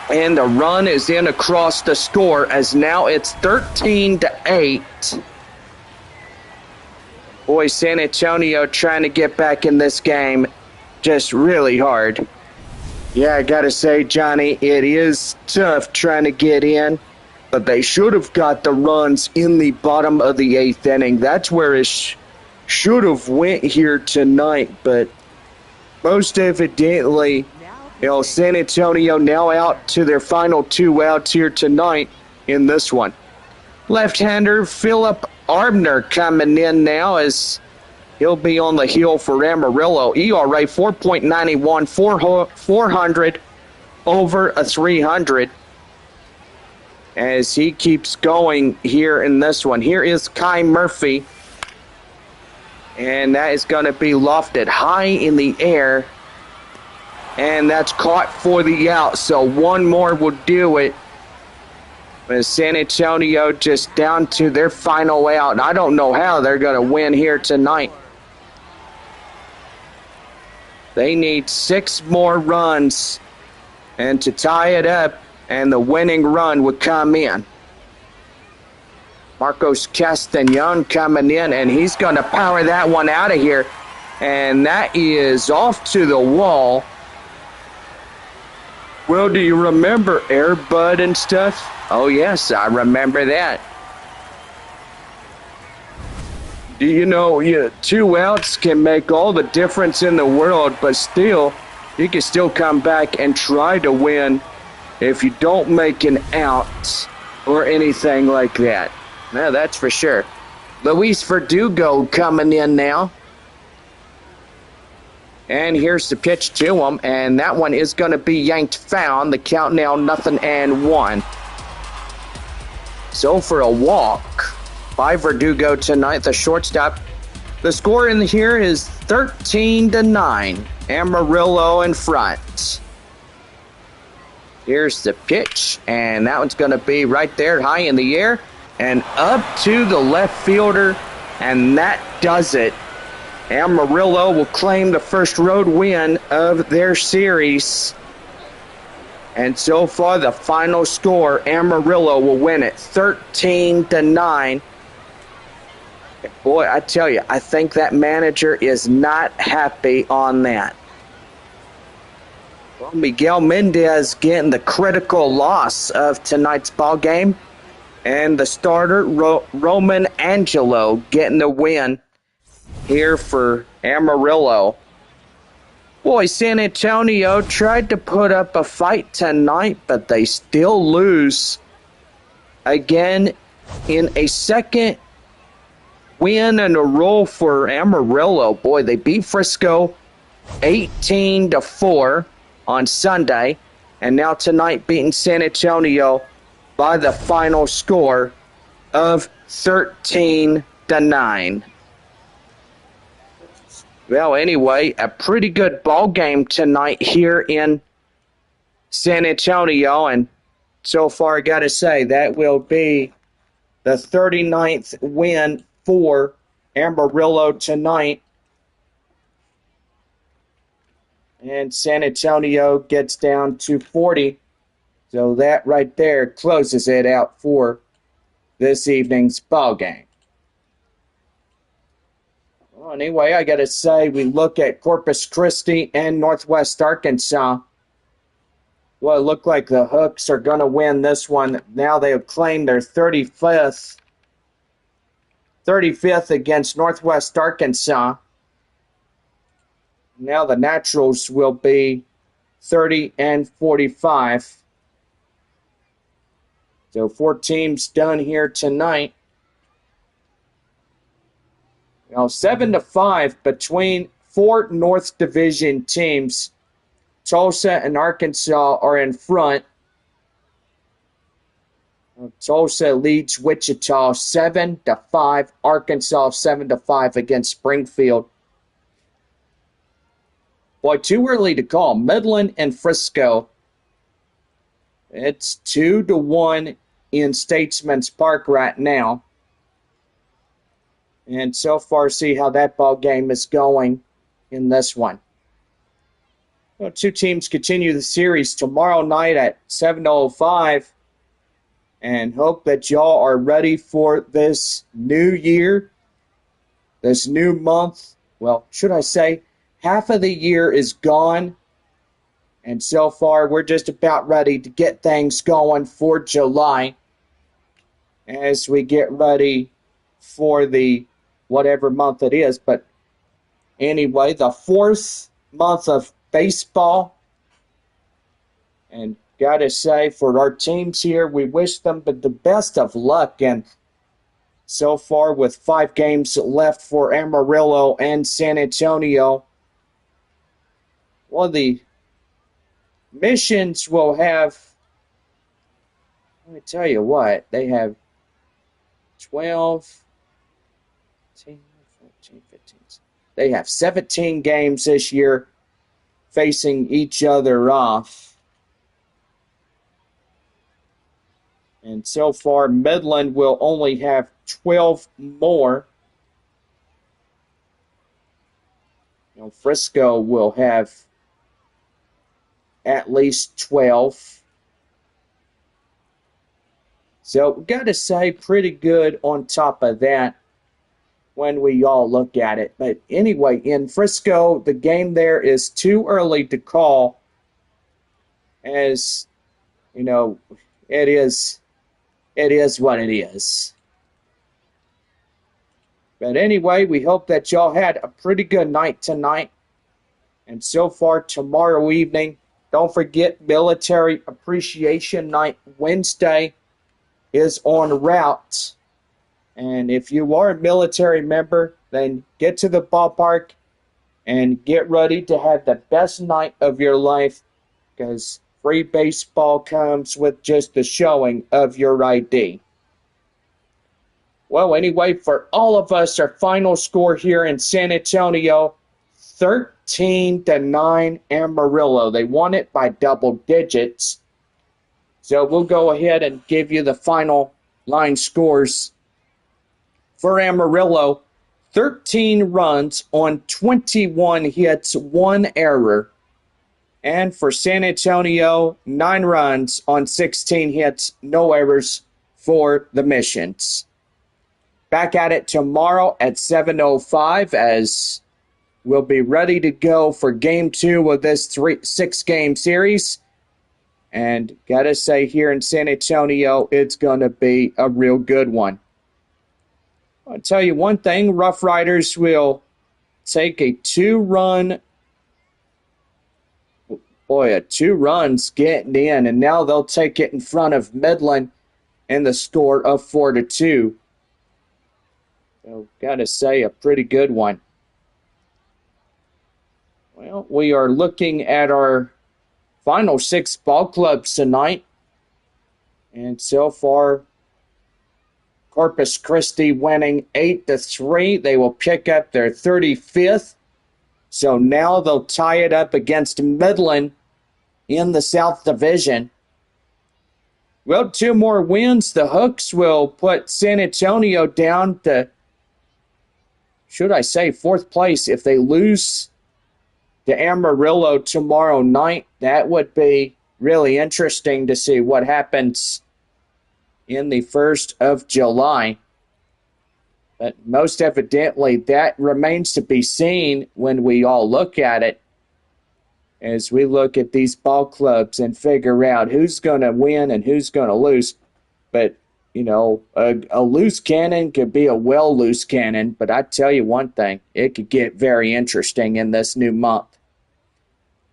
And the run is in across the score as now it's 13-8. Boy, San Antonio trying to get back in this game just really hard. Yeah, I got to say, Johnny, it is tough trying to get in, but they should have got the runs in the bottom of the 8th inning. That's where it should have went here tonight, but most evidently, San Antonio now out to their final 2 outs here tonight in this one. Left-hander Philip Arbner coming in now as he'll be on the hill for Amarillo. ERA 4.91, 400 over a 300 as he keeps going here in this one. Here is Kai Murphy, and that is going to be lofted high in the air. And that's caught for the out, so one more will do it. But San Antonio just down to their final out. And I don't know how they're going to win here tonight. They need 6 more runs and to tie it up, and the winning run would come in. Marcos Castañon coming in, and he's going to power that one out of here. And that is off to the wall. Well, do you remember Air Bud and stuff? Oh, yes, I remember that. Do you know 2 outs can make all the difference in the world, but still, you can still come back and try to win if you don't make an out or anything like that. No, that's for sure. Luis Verdugo coming in now. And here's the pitch to him, and that one is going to be yanked foul. The count now 0-1. So for a walk by Verdugo tonight, the shortstop. The score in here is 13-9. Amarillo in front. Here's the pitch, and that one's going to be right there, high in the air, and up to the left fielder, and that does it. Amarillo will claim the first road win of their series. And so far, the final score, Amarillo will win it 13-9. Boy, I tell you, I think that manager is not happy on that. Well, Miguel Mendez getting the critical loss of tonight's ball game. And the starter, Roman Angelo, getting the win here for Amarillo. Boy, San Antonio tried to put up a fight tonight, but they still lose again in a second win in a row for Amarillo. Boy, they beat Frisco 18-4 on Sunday, and now tonight beating San Antonio by the final score of 13-9. Well, anyway, a pretty good ball game tonight here in San Antonio, and so far I got to say that will be the 39th win for Amarillo tonight. And San Antonio gets down to 40. So that right there closes it out for this evening's ball game. Well, anyway, I got to say, we look at Corpus Christi and Northwest Arkansas. Well, it looked like the Hooks are going to win this one. Now they have claimed their 35th against Northwest Arkansas. Now the Naturals will be 30-45. So 4 teams done here tonight. 7-5 between 4 North Division teams. Tulsa and Arkansas are in front. Tulsa leads Wichita 7-5. Arkansas 7-5 against Springfield. Boy, too early to call. Midland and Frisco. It's 2-1 in Statesman's Park right now. and so far see how that ball game is going in this one. Well, two teams continue the series tomorrow night at 7:05, and hope that y'all are ready for this new year, this new month. Well, should I say, half of the year is gone, and so far we're just about ready to get things going for July as we get ready for the whatever month it is. But anyway, the fourth month of baseball. And gotta say, for our teams here, we wish them the best of luck. And so far, with 5 games left for Amarillo and San Antonio, well, the Missions will have, let me tell you what, they have 12, 13, 14, 15. They have 17 games this year facing each other off. And so far, Midland will only have 12 more. Frisco will have at least 12. So, got to say, pretty good on top of that when we all look at it. But anyway, in Frisco, the game there is too early to call, as, it is what it is. But anyway, we hope that y'all had a pretty good night tonight. And so far, tomorrow evening, don't forget Military Appreciation Night Wednesday is en route. And if you are a military member, then get to the ballpark and get ready to have the best night of your life, because free baseball comes with just the showing of your ID. Well, anyway, for all of us, our final score here in San Antonio, 13-9 Amarillo. They won it by double digits. So we'll go ahead and give you the final line scores. For Amarillo, 13 runs on 21 hits, 1 error. And for San Antonio, 9 runs on 16 hits, no errors for the Missions. Back at it tomorrow at 7:05 as we'll be ready to go for Game 2 of this 6-game series. And gotta say, here in San Antonio, it's going to be a real good one. I'll tell you one thing, Rough Riders will take a 2-run, a 2 runs getting in, and now they'll take it in front of Midland in the score of 4-2. So, gotta say, a pretty good one. Well, we are looking at our final 6 ball clubs tonight. And so far, Corpus Christi winning 8-3. They will pick up their 35th. So now they'll tie it up against Midland in the South Division. Well, 2 more wins. The Hooks will put San Antonio down to, should I say, 4th place. If they lose to Amarillo tomorrow night, that would be really interesting to see what happens in the 1st of July. But most evidently, that remains to be seen when we all look at it, as we look at these ball clubs and figure out who's going to win and who's going to lose. But, a loose cannon could be a loose cannon, but I tell you one thing, it could get very interesting in this new month.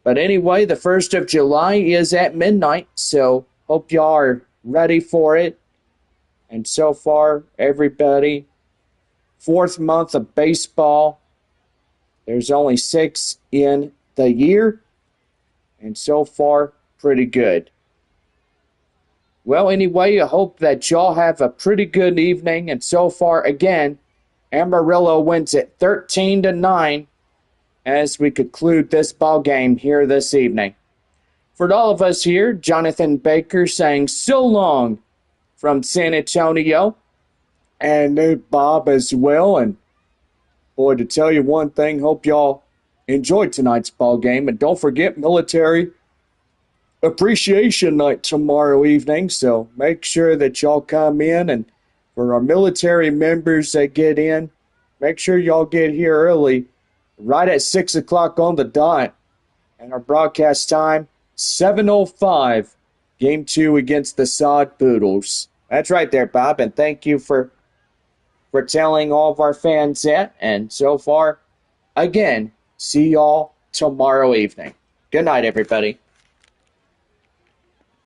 But anyway, the 1st of July is at midnight, so hope y'all are ready for it. And so far, everybody, 4th month of baseball. There's only 6 in the year, and so far, pretty good. Well, anyway, I hope that y'all have a pretty good evening, and so far, again, Amarillo wins it 13-9 as we conclude this ball game here this evening. For all of us here, Jonathan Baker saying so long from San Antonio, and Bob as well, and Boy, to tell you one thing, hope y'all enjoyed tonight's ball game. And don't forget Military Appreciation Night tomorrow evening. So make sure that y'all come in. And for our military members that get in, make sure y'all get here early, right at 6 o'clock on the dot. And our broadcast time, 7:05, Game 2 against the Sod Poodles. That's right there, Bob. And thank you for telling all of our fans that. And so far, again, see y'all tomorrow evening. Good night, everybody.